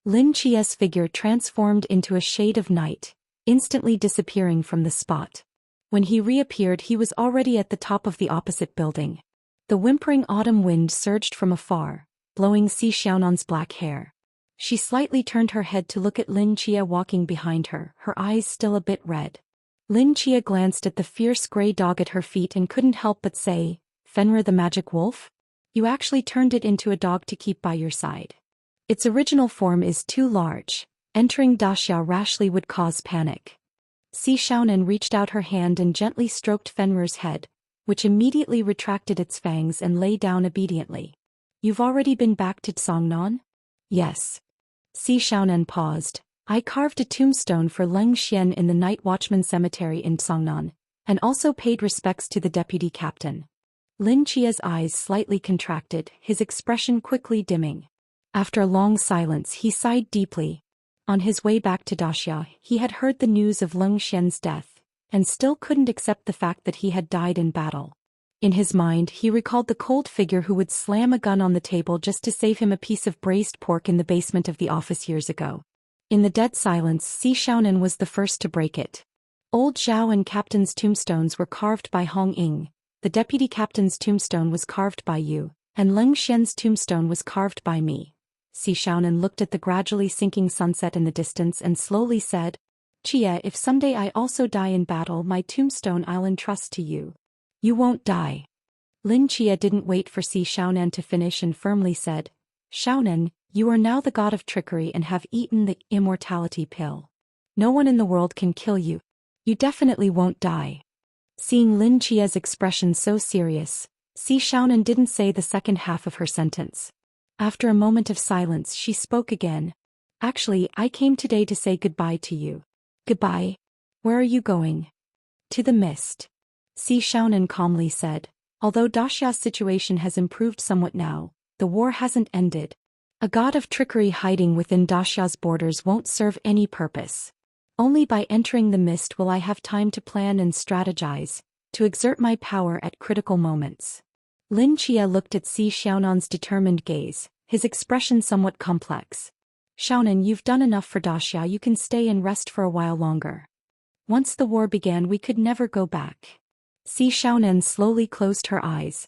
Lin Qie's figure transformed into a shade of night, instantly disappearing from the spot. When he reappeared, he was already at the top of the opposite building. The whimpering autumn wind surged from afar, blowing Si Xiaonan's black hair. She slightly turned her head to look at Lin Qie walking behind her, her eyes still a bit red. Lin Qie glanced at the fierce gray dog at her feet and couldn't help but say, Fenrir the magic wolf? You actually turned it into a dog to keep by your side. Its original form is too large. Entering Daxia rashly would cause panic. Si Xiaonan reached out her hand and gently stroked Fenrir's head, which immediately retracted its fangs and lay down obediently. You've already been back to Tsongnan? Yes. Si Xiaonan paused. I carved a tombstone for Leng Xian in the Night Watchman Cemetery in Tsongnan, and also paid respects to the deputy captain. Lin Qie's eyes slightly contracted, his expression quickly dimming. After a long silence, he sighed deeply. On his way back to Daxia, he had heard the news of Leng Xian's death, and still couldn't accept the fact that he had died in battle. In his mind, he recalled the cold figure who would slam a gun on the table just to save him a piece of braised pork in the basement of the office years ago. In the dead silence, Si Xiaonan was the first to break it. Old Zhao and Captain's tombstones were carved by Hong Ying, the deputy captain's tombstone was carved by you, and Leng Xian's tombstone was carved by me. Si Xiaonan looked at the gradually sinking sunset in the distance and slowly said, Qie, if someday I also die in battle, my tombstone I'll entrust to you. You won't die. Lin Qie didn't wait for Si Xiaonan to finish and firmly said, Xiaonan, you are now the god of trickery and have eaten the immortality pill. No one in the world can kill you. You definitely won't die. Seeing Lin Qie's expression so serious, Si Xiaonan didn't say the second half of her sentence. After a moment of silence, she spoke again. Actually, I came today to say goodbye to you. Goodbye? Where are you going? To the mist. Si Xiaonan calmly said. Although Daxia's situation has improved somewhat now, the war hasn't ended. A god of trickery hiding within Daxia's borders won't serve any purpose. Only by entering the mist will I have time to plan and strategize, to exert my power at critical moments. Lin Qie looked at Si Xiaonan's determined gaze, his expression somewhat complex. Xiaonan, you've done enough for Daxia, you can stay and rest for a while longer. Once the war began, we could never go back. Si Xiaonan slowly closed her eyes.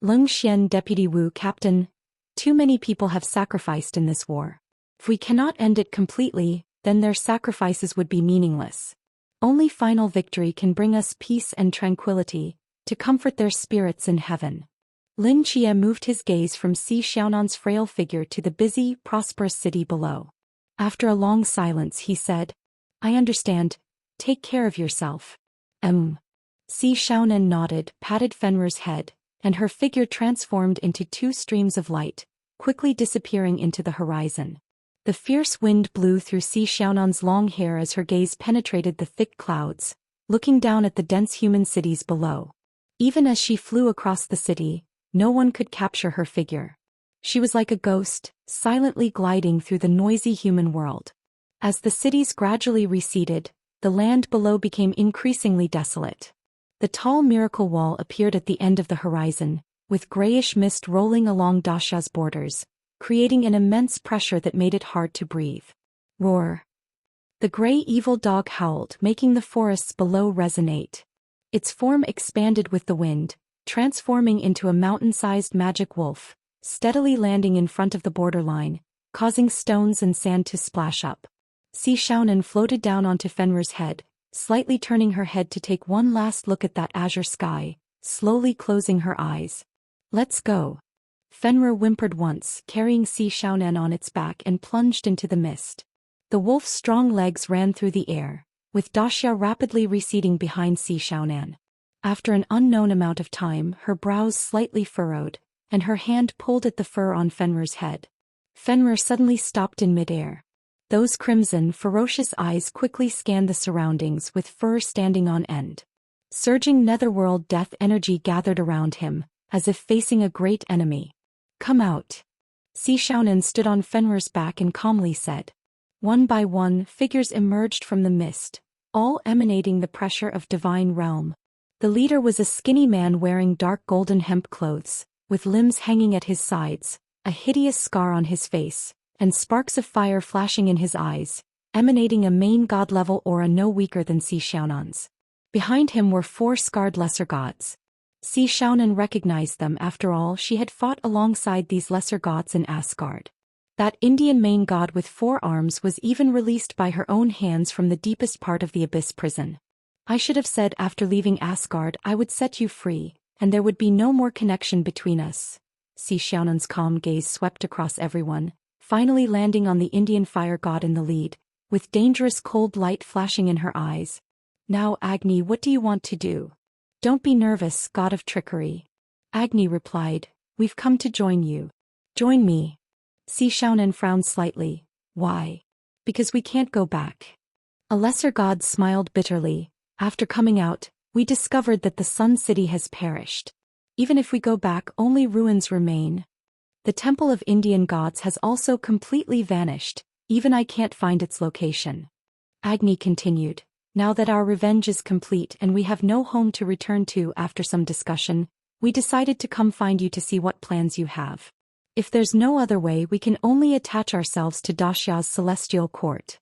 Leng Xian, Deputy Wu, Captain. Too many people have sacrificed in this war. If we cannot end it completely, then their sacrifices would be meaningless. Only final victory can bring us peace and tranquility, to comfort their spirits in heaven. Lin Qie moved his gaze from Si Xiaonan's frail figure to the busy, prosperous city below. After a long silence, he said, I understand. Take care of yourself. Si Xiaonan nodded, patted Fenrir's head, and her figure transformed into 2 streams of light, quickly disappearing into the horizon. The fierce wind blew through Si Xiaonan's long hair as her gaze penetrated the thick clouds, looking down at the dense human cities below. Even as she flew across the city, no one could capture her figure. She was like a ghost, silently gliding through the noisy human world. As the cities gradually receded, the land below became increasingly desolate. The tall miracle wall appeared at the end of the horizon, with grayish mist rolling along Dasha's borders, creating an immense pressure that made it hard to breathe. Roar! The gray evil dog howled, making the forests below resonate. Its form expanded with the wind, transforming into a mountain-sized magic wolf, steadily landing in front of the borderline, causing stones and sand to splash up. Si Xiaonan floated down onto Fenrir's head, slightly turning her head to take one last look at that azure sky, slowly closing her eyes. Let's go. Fenrir whimpered once, carrying Si Xiaonan on its back and plunged into the mist. The wolf's strong legs ran through the air, with Dasha rapidly receding behind Si Xiaonan. After an unknown amount of time, her brows slightly furrowed, and her hand pulled at the fur on Fenrir's head. Fenrir suddenly stopped in midair. Those crimson, ferocious eyes quickly scanned the surroundings with fur standing on end. Surging netherworld death energy gathered around him, as if facing a great enemy. Come out. Si Xiaonan stood on Fenrir's back and calmly said. One by one, figures emerged from the mist, all emanating the pressure of divine realm. The leader was a skinny man wearing dark golden hemp clothes, with limbs hanging at his sides, a hideous scar on his face, and sparks of fire flashing in his eyes, emanating a main god-level aura no weaker than Si Xiaonan's. Behind him were 4 scarred lesser gods. Si Xiaonan recognized them. After all, she had fought alongside these lesser gods in Asgard. That Indian main god with 4 arms was even released by her own hands from the deepest part of the Abyss prison. I should have said after leaving Asgard I would set you free, and there would be no more connection between us. Si Xiaonan's calm gaze swept across everyone, finally landing on the Indian fire god in the lead, with dangerous cold light flashing in her eyes. Now Agni, what do you want to do? Don't be nervous, god of trickery. Agni replied, we've come to join you. Join me. Si Xiaonan frowned slightly. Why? Because we can't go back. A lesser god smiled bitterly. After coming out, we discovered that the Sun City has perished. Even if we go back, only ruins remain. The Temple of Indian Gods has also completely vanished, even I can't find its location. Agni continued, now that our revenge is complete and we have no home to return to after some discussion, we decided to come find you to see what plans you have. If there's no other way, we can only attach ourselves to Dasha's celestial court.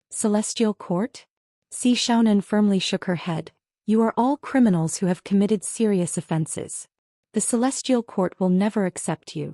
Celestial court? Si Xiaonan firmly shook her head. You are all criminals who have committed serious offenses. The celestial court will never accept you.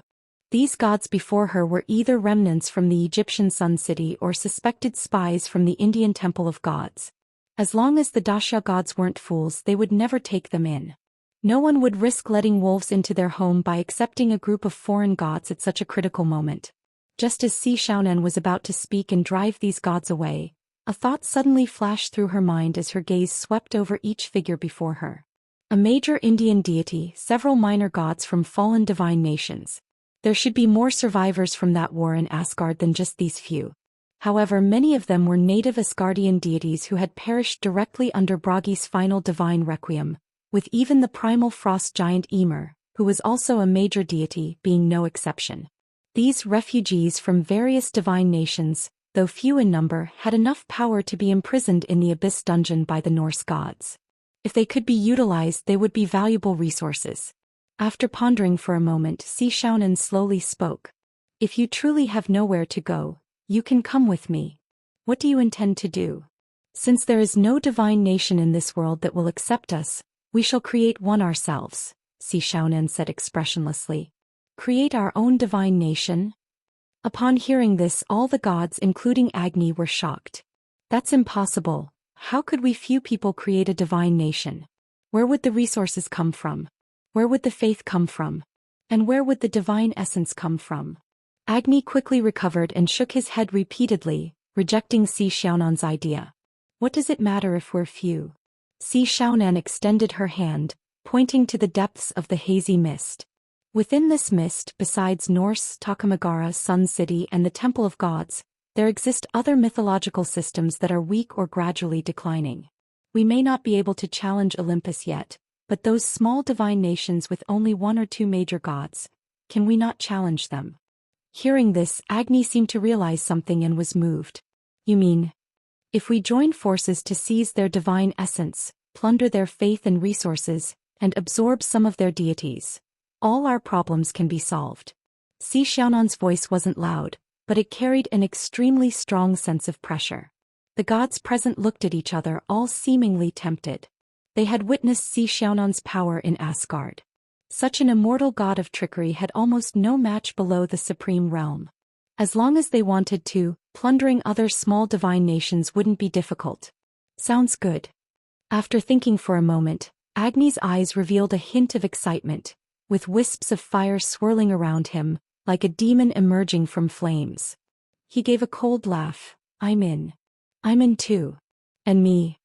These gods before her were either remnants from the Egyptian Sun City or suspected spies from the Indian Temple of Gods. As long as the Dasha gods weren't fools, they would never take them in. No one would risk letting wolves into their home by accepting a group of foreign gods at such a critical moment. Just as Si Xiaonan was about to speak and drive these gods away, a thought suddenly flashed through her mind as her gaze swept over each figure before her. A major Indian deity, several minor gods from fallen divine nations. There should be more survivors from that war in Asgard than just these few. However, many of them were native Asgardian deities who had perished directly under Bragi's final divine requiem, with even the primal frost giant Ymir, who was also a major deity, being no exception. These refugees from various divine nations, though few in number, had enough power to be imprisoned in the Abyss dungeon by the Norse gods. If they could be utilized, they would be valuable resources. After pondering for a moment, Si Xiaonan slowly spoke. If you truly have nowhere to go, you can come with me. What do you intend to do? Since there is no divine nation in this world that will accept us, we shall create one ourselves, Si Xiaonan said expressionlessly. Create our own divine nation? Upon hearing this, all the gods, including Agni, were shocked. That's impossible. How could we few people create a divine nation? Where would the resources come from? Where would the faith come from? And where would the divine essence come from? Agni quickly recovered and shook his head repeatedly, rejecting Si Xiaonan's idea. What does it matter if we're few? Si Xiaonan extended her hand, pointing to the depths of the hazy mist. Within this mist, besides Norse, Takamagara, Sun City, and the Temple of Gods, there exist other mythological systems that are weak or gradually declining. We may not be able to challenge Olympus yet, but those small divine nations with only 1 or 2 major gods, can we not challenge them? Hearing this, Agni seemed to realize something and was moved. You mean, If we join forces to seize their divine essence, plunder their faith and resources, and absorb some of their deities, all our problems can be solved. Si Xiaonan's voice wasn't loud, but it carried an extremely strong sense of pressure. The gods present looked at each other, all seemingly tempted. They had witnessed Si Xiaonan's power in Asgard. Such an immortal god of trickery had almost no match below the supreme realm. As long as they wanted to, plundering other small divine nations wouldn't be difficult. Sounds good. After thinking for a moment, Agni's eyes revealed a hint of excitement, with wisps of fire swirling around him, like a demon emerging from flames. He gave a cold laugh. I'm in. I'm in too. And me.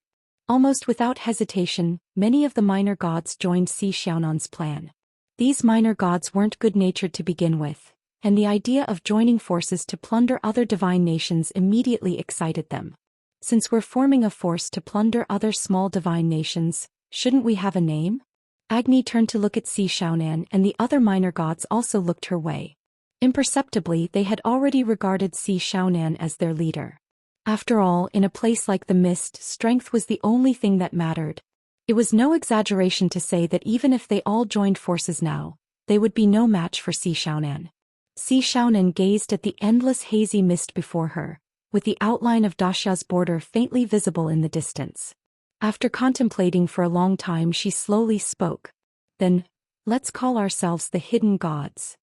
Almost without hesitation, many of the minor gods joined Si Xiaonan's plan. These minor gods weren't good-natured to begin with, and the idea of joining forces to plunder other divine nations immediately excited them. Since we're forming a force to plunder other small divine nations, shouldn't we have a name? Agni turned to look at Si Xiaonan, and the other minor gods also looked her way. Imperceptibly, they had already regarded Si Xiaonan as their leader. After all, in a place like the Mist, strength was the only thing that mattered. It was no exaggeration to say that even if they all joined forces now, they would be no match for Si Xiaonan. Si Xiaonan gazed at the endless hazy mist before her, with the outline of Daxia's border faintly visible in the distance. After contemplating for a long time, she slowly spoke. Then, let's call ourselves the Hidden Gods.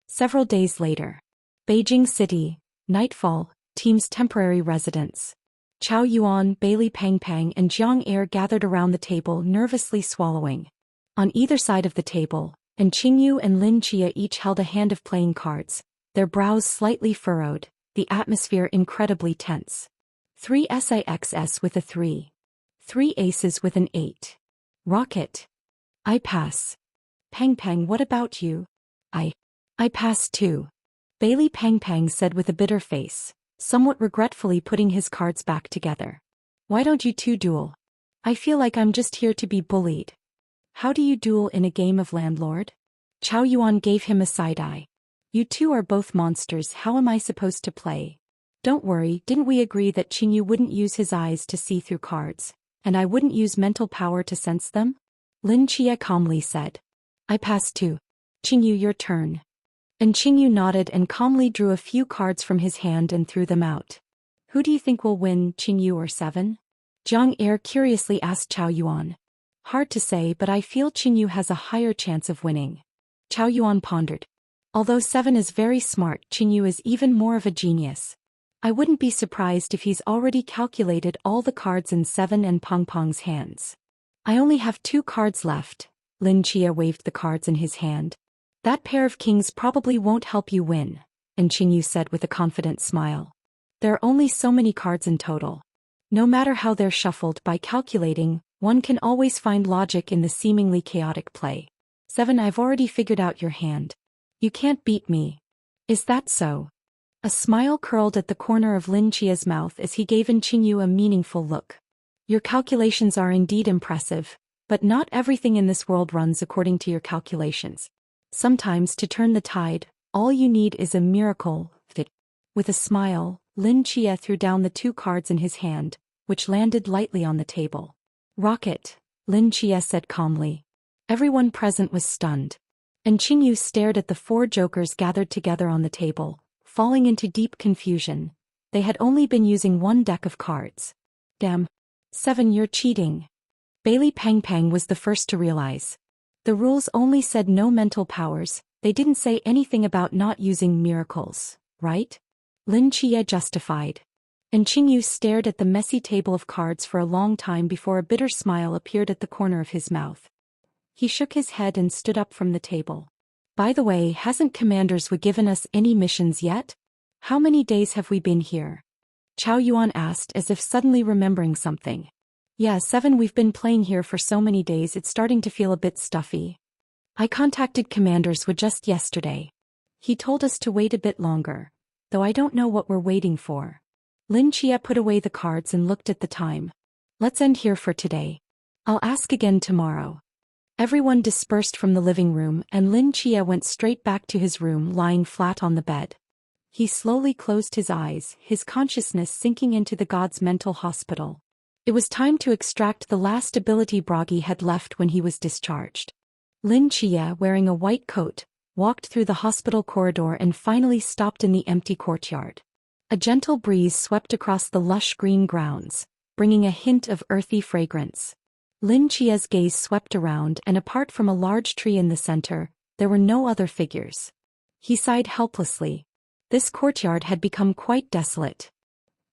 Several days later. Beijing City, nightfall, team's temporary residence. Chao Yuan, Bailey Pangpang and Jiang Er gathered around the table, nervously swallowing. On either side of the table, and Qingyu and Lin Chia each held a hand of playing cards, their brows slightly furrowed, the atmosphere incredibly tense. 3 SIXS with a 3. 3 aces with an 8. Rocket. I pass. Pangpang, what about you? I pass too. Bailey Pangpang said with a bitter face, somewhat regretfully putting his cards back together. Why don't you two duel? I feel like I'm just here to be bullied. How do you duel in a game of landlord? Chao Yuan gave him a side-eye. You two are both monsters, how am I supposed to play? Don't worry, didn't we agree that Qingyu wouldn't use his eyes to see through cards, and I wouldn't use mental power to sense them? Lin Chia calmly said. I pass too. Qingyu, your turn. And Qingyu nodded and calmly drew a few cards from his hand and threw them out. Who do you think will win, Qingyu or 7? Jiang Er curiously asked Chao Yuan. Hard to say, but I feel Qingyu has a higher chance of winning. Chao Yuan pondered. Although 7 is very smart, Qingyu is even more of a genius. I wouldn't be surprised if he's already calculated all the cards in 7 and Pangpang's hands. I only have 2 cards left. Lin Chia waved the cards in his hand. That pair of kings probably won't help you win, and Qingyu said with a confident smile. There are only so many cards in total. No matter how they're shuffled, by calculating, one can always find logic in the seemingly chaotic play. 7, I've already figured out your hand. You can't beat me. Is that so? A smile curled at the corner of Lin Chia's mouth as he gave Qingyu a meaningful look. Your calculations are indeed impressive, but not everything in this world runs according to your calculations. Sometimes to turn the tide, all you need is a miracle. With a smile, Lin Chia threw down the 2 cards in his hand, which landed lightly on the table. Rocket, Lin Chia said calmly. Everyone present was stunned. And Qingyu stared at the 4 jokers gathered together on the table, falling into deep confusion. They had only been using 1 deck of cards. Damn. 7, you're cheating. Bailey Pangpang was the first to realize. The rules only said no mental powers, they didn't say anything about not using miracles, right? Lin Chia justified. And Qingyu stared at the messy table of cards for a long time before a bitter smile appeared at the corner of his mouth. He shook his head and stood up from the table. By the way, hasn't Commander's given us any missions yet? How many days have we been here? Chao Yuan asked as if suddenly remembering something. Yeah, 7, we've been playing here for so many days it's starting to feel a bit stuffy. I contacted Commander's just yesterday. He told us to wait a bit longer, though I don't know what we're waiting for. Lin Chia put away the cards and looked at the time. Let's end here for today. I'll ask again tomorrow. Everyone dispersed from the living room and Lin Chia went straight back to his room, lying flat on the bed. He slowly closed his eyes, his consciousness sinking into the god's mental hospital. It was time to extract the last ability Bragi had left when he was discharged. Lin Chia, wearing a white coat, walked through the hospital corridor and finally stopped in the empty courtyard. A gentle breeze swept across the lush green grounds, bringing a hint of earthy fragrance. Lin Chia's gaze swept around, and apart from a large tree in the center, there were no other figures. He sighed helplessly. This courtyard had become quite desolate.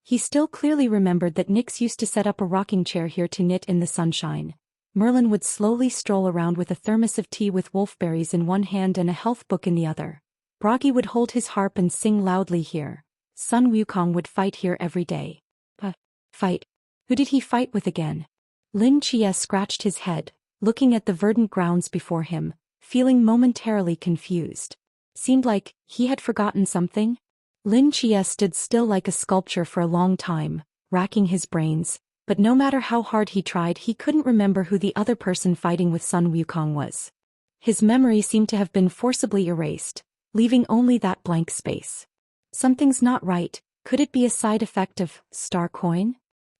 He still clearly remembered that Nyx used to set up a rocking chair here to knit in the sunshine. Merlin would slowly stroll around with a thermos of tea with wolfberries in one hand and a health book in the other. Bragi would hold his harp and sing loudly here. Sun Wukong would fight here every day. Fight? Who did he fight with again? Lin Chia scratched his head, looking at the verdant grounds before him, feeling momentarily confused. Seemed like he had forgotten something. Lin Chia stood still like a sculpture for a long time, racking his brains, but no matter how hard he tried, he couldn't remember who the other person fighting with Sun Wukong was. His memory seemed to have been forcibly erased, leaving only that blank space. Something's not right. Could it be a side effect of Star Coin?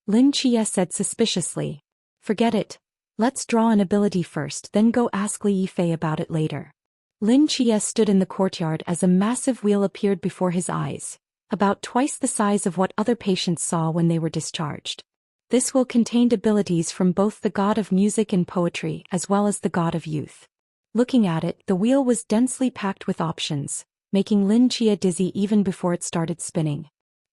Lin Chia said suspiciously. Forget it. Let's draw an ability first, then go ask Li Yifei about it later. Lin Chia stood in the courtyard as a massive wheel appeared before his eyes, about twice the size of what other patients saw when they were discharged. This wheel contained abilities from both the god of music and poetry as well as the god of youth. Looking at it, the wheel was densely packed with options, making Lin Chia dizzy even before it started spinning.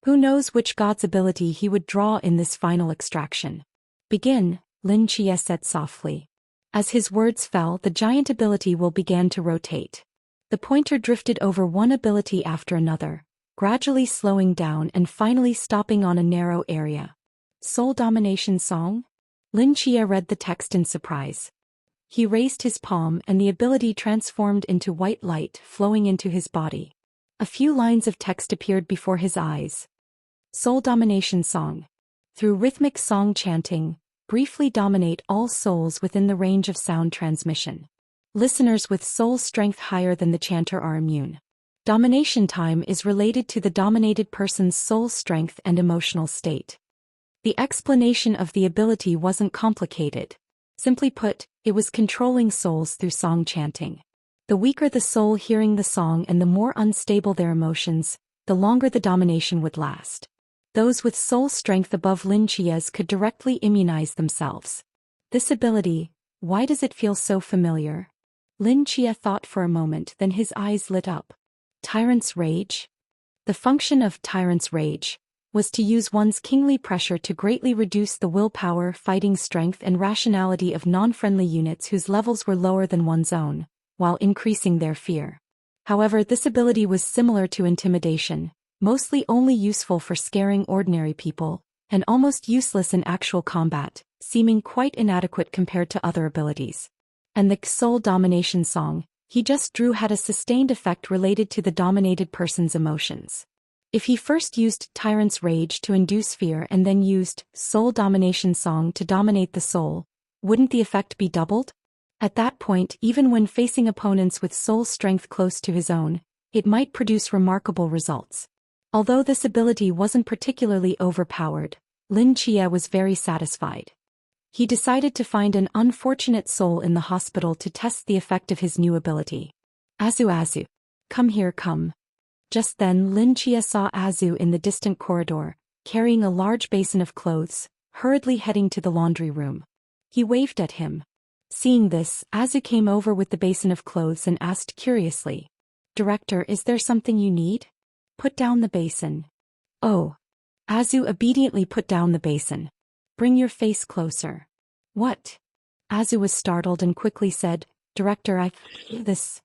Who knows which god's ability he would draw in this final extraction. Begin, Lin Chia said softly. As his words fell, the giant ability wheel began to rotate. The pointer drifted over one ability after another, gradually slowing down and finally stopping on a narrow area. Soul Domination Song? Lin Chia read the text in surprise. He raised his palm and the ability transformed into white light flowing into his body. A few lines of text appeared before his eyes. Soul Domination Song. Through rhythmic song chanting, briefly dominate all souls within the range of sound transmission. Listeners with soul strength higher than the chanter are immune. Domination time is related to the dominated person's soul strength and emotional state. The explanation of the ability wasn't complicated. Simply put, it was controlling souls through song chanting. The weaker the soul hearing the song and the more unstable their emotions, the longer the domination would last. Those with soul strength above Lin Chia's could directly immunize themselves. This ability, why does it feel so familiar? Lin Chia thought for a moment, then his eyes lit up. Tyrant's Rage? The function of Tyrant's Rage was to use one's kingly pressure to greatly reduce the willpower, fighting strength and rationality of non-friendly units whose levels were lower than one's own, while increasing their fear. However, this ability was similar to Intimidation, mostly only useful for scaring ordinary people, and almost useless in actual combat, seeming quite inadequate compared to other abilities. And the Soul Domination Song he just drew had a sustained effect related to the dominated person's emotions. If he first used Tyrant's Rage to induce fear and then used Soul Domination Song to dominate the soul, wouldn't the effect be doubled? At that point, even when facing opponents with soul strength close to his own, it might produce remarkable results. Although this ability wasn't particularly overpowered, Lin Chia was very satisfied. He decided to find an unfortunate soul in the hospital to test the effect of his new ability. Azu. Come here, come. Just then Lin Chia saw Azu in the distant corridor, carrying a large basin of clothes, hurriedly heading to the laundry room. He waved at him. Seeing this, Azu came over with the basin of clothes and asked curiously, "Director, is there something you need?" "Put down the basin." "Oh." Azu obediently put down the basin. "Bring your face closer." "What?" Azu was startled and quickly said, "Director, This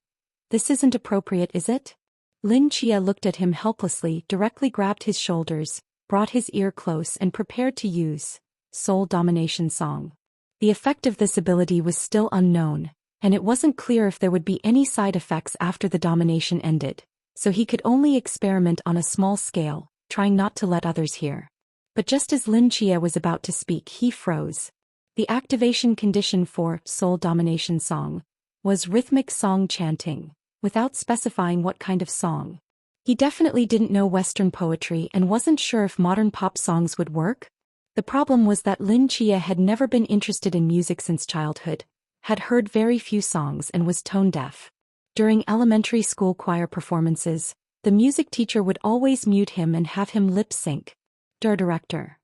isn't appropriate, is it?" Lin Chia looked at him helplessly, directly grabbed his shoulders, brought his ear close and prepared to use Soul Domination Song. The effect of this ability was still unknown, and it wasn't clear if there would be any side effects after the domination ended, so he could only experiment on a small scale, trying not to let others hear. But just as Lin Chia was about to speak, he froze. The activation condition for Soul Domination Song was rhythmic song chanting, without specifying what kind of song. He definitely didn't know Western poetry and wasn't sure if modern pop songs would work. The problem was that Lin Chia had never been interested in music since childhood, had heard very few songs and was tone deaf. During elementary school choir performances, the music teacher would always mute him and have him lip sync. Director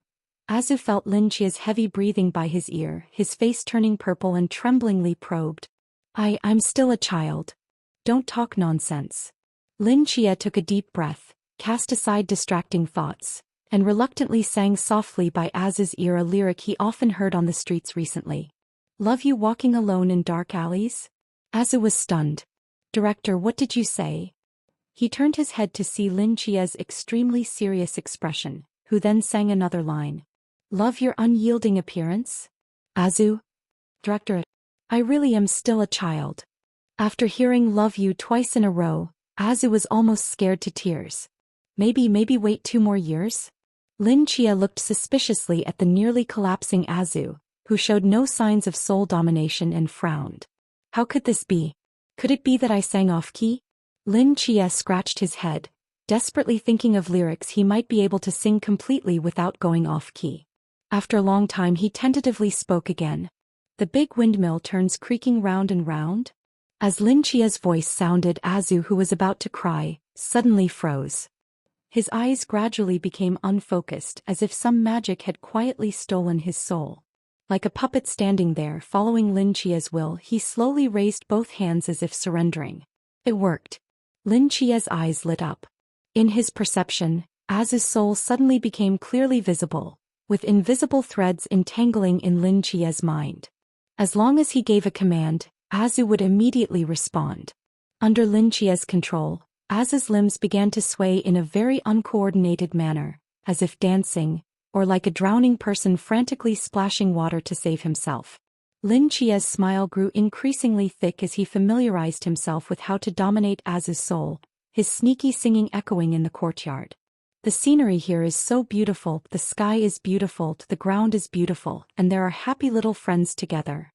Azu felt Lin Chia's heavy breathing by his ear, his face turning purple and tremblingly probed. I'm still a child. Don't talk nonsense. Lin Chia took a deep breath, cast aside distracting thoughts, and reluctantly sang softly by Azu's ear a lyric he often heard on the streets recently. Love you walking alone in dark alleys? Azu was stunned. Director, what did you say? He turned his head to see Lin Chia's extremely serious expression, who then sang another line. Love your unyielding appearance? Azu? Director, I really am still a child. After hearing love you twice in a row, Azu was almost scared to tears. Maybe wait 2 more years? Lin Chia looked suspiciously at the nearly collapsing Azu, who showed no signs of soul domination and frowned. How could this be? Could it be that I sang off-key? Lin Chia scratched his head, desperately thinking of lyrics he might be able to sing completely without going off-key. After a long time he tentatively spoke again. The big windmill turns creaking round and round. As Lin Chia's voice sounded, Azu, who was about to cry, suddenly froze. His eyes gradually became unfocused, as if some magic had quietly stolen his soul. Like a puppet standing there following Lin Chia's will, he slowly raised both hands as if surrendering. It worked. Lin Chia's eyes lit up. In his perception, Azu's soul suddenly became clearly visible, with invisible threads entangling in Lin Chia's mind. As long as he gave a command, Azu would immediately respond. Under Lin Chia's control, Azu's limbs began to sway in a very uncoordinated manner, as if dancing, or like a drowning person frantically splashing water to save himself. Lin Chia's smile grew increasingly thick as he familiarized himself with how to dominate Azu's soul, his sneaky singing echoing in the courtyard. The scenery here is so beautiful, the sky is beautiful, the ground is beautiful, and there are happy little friends together.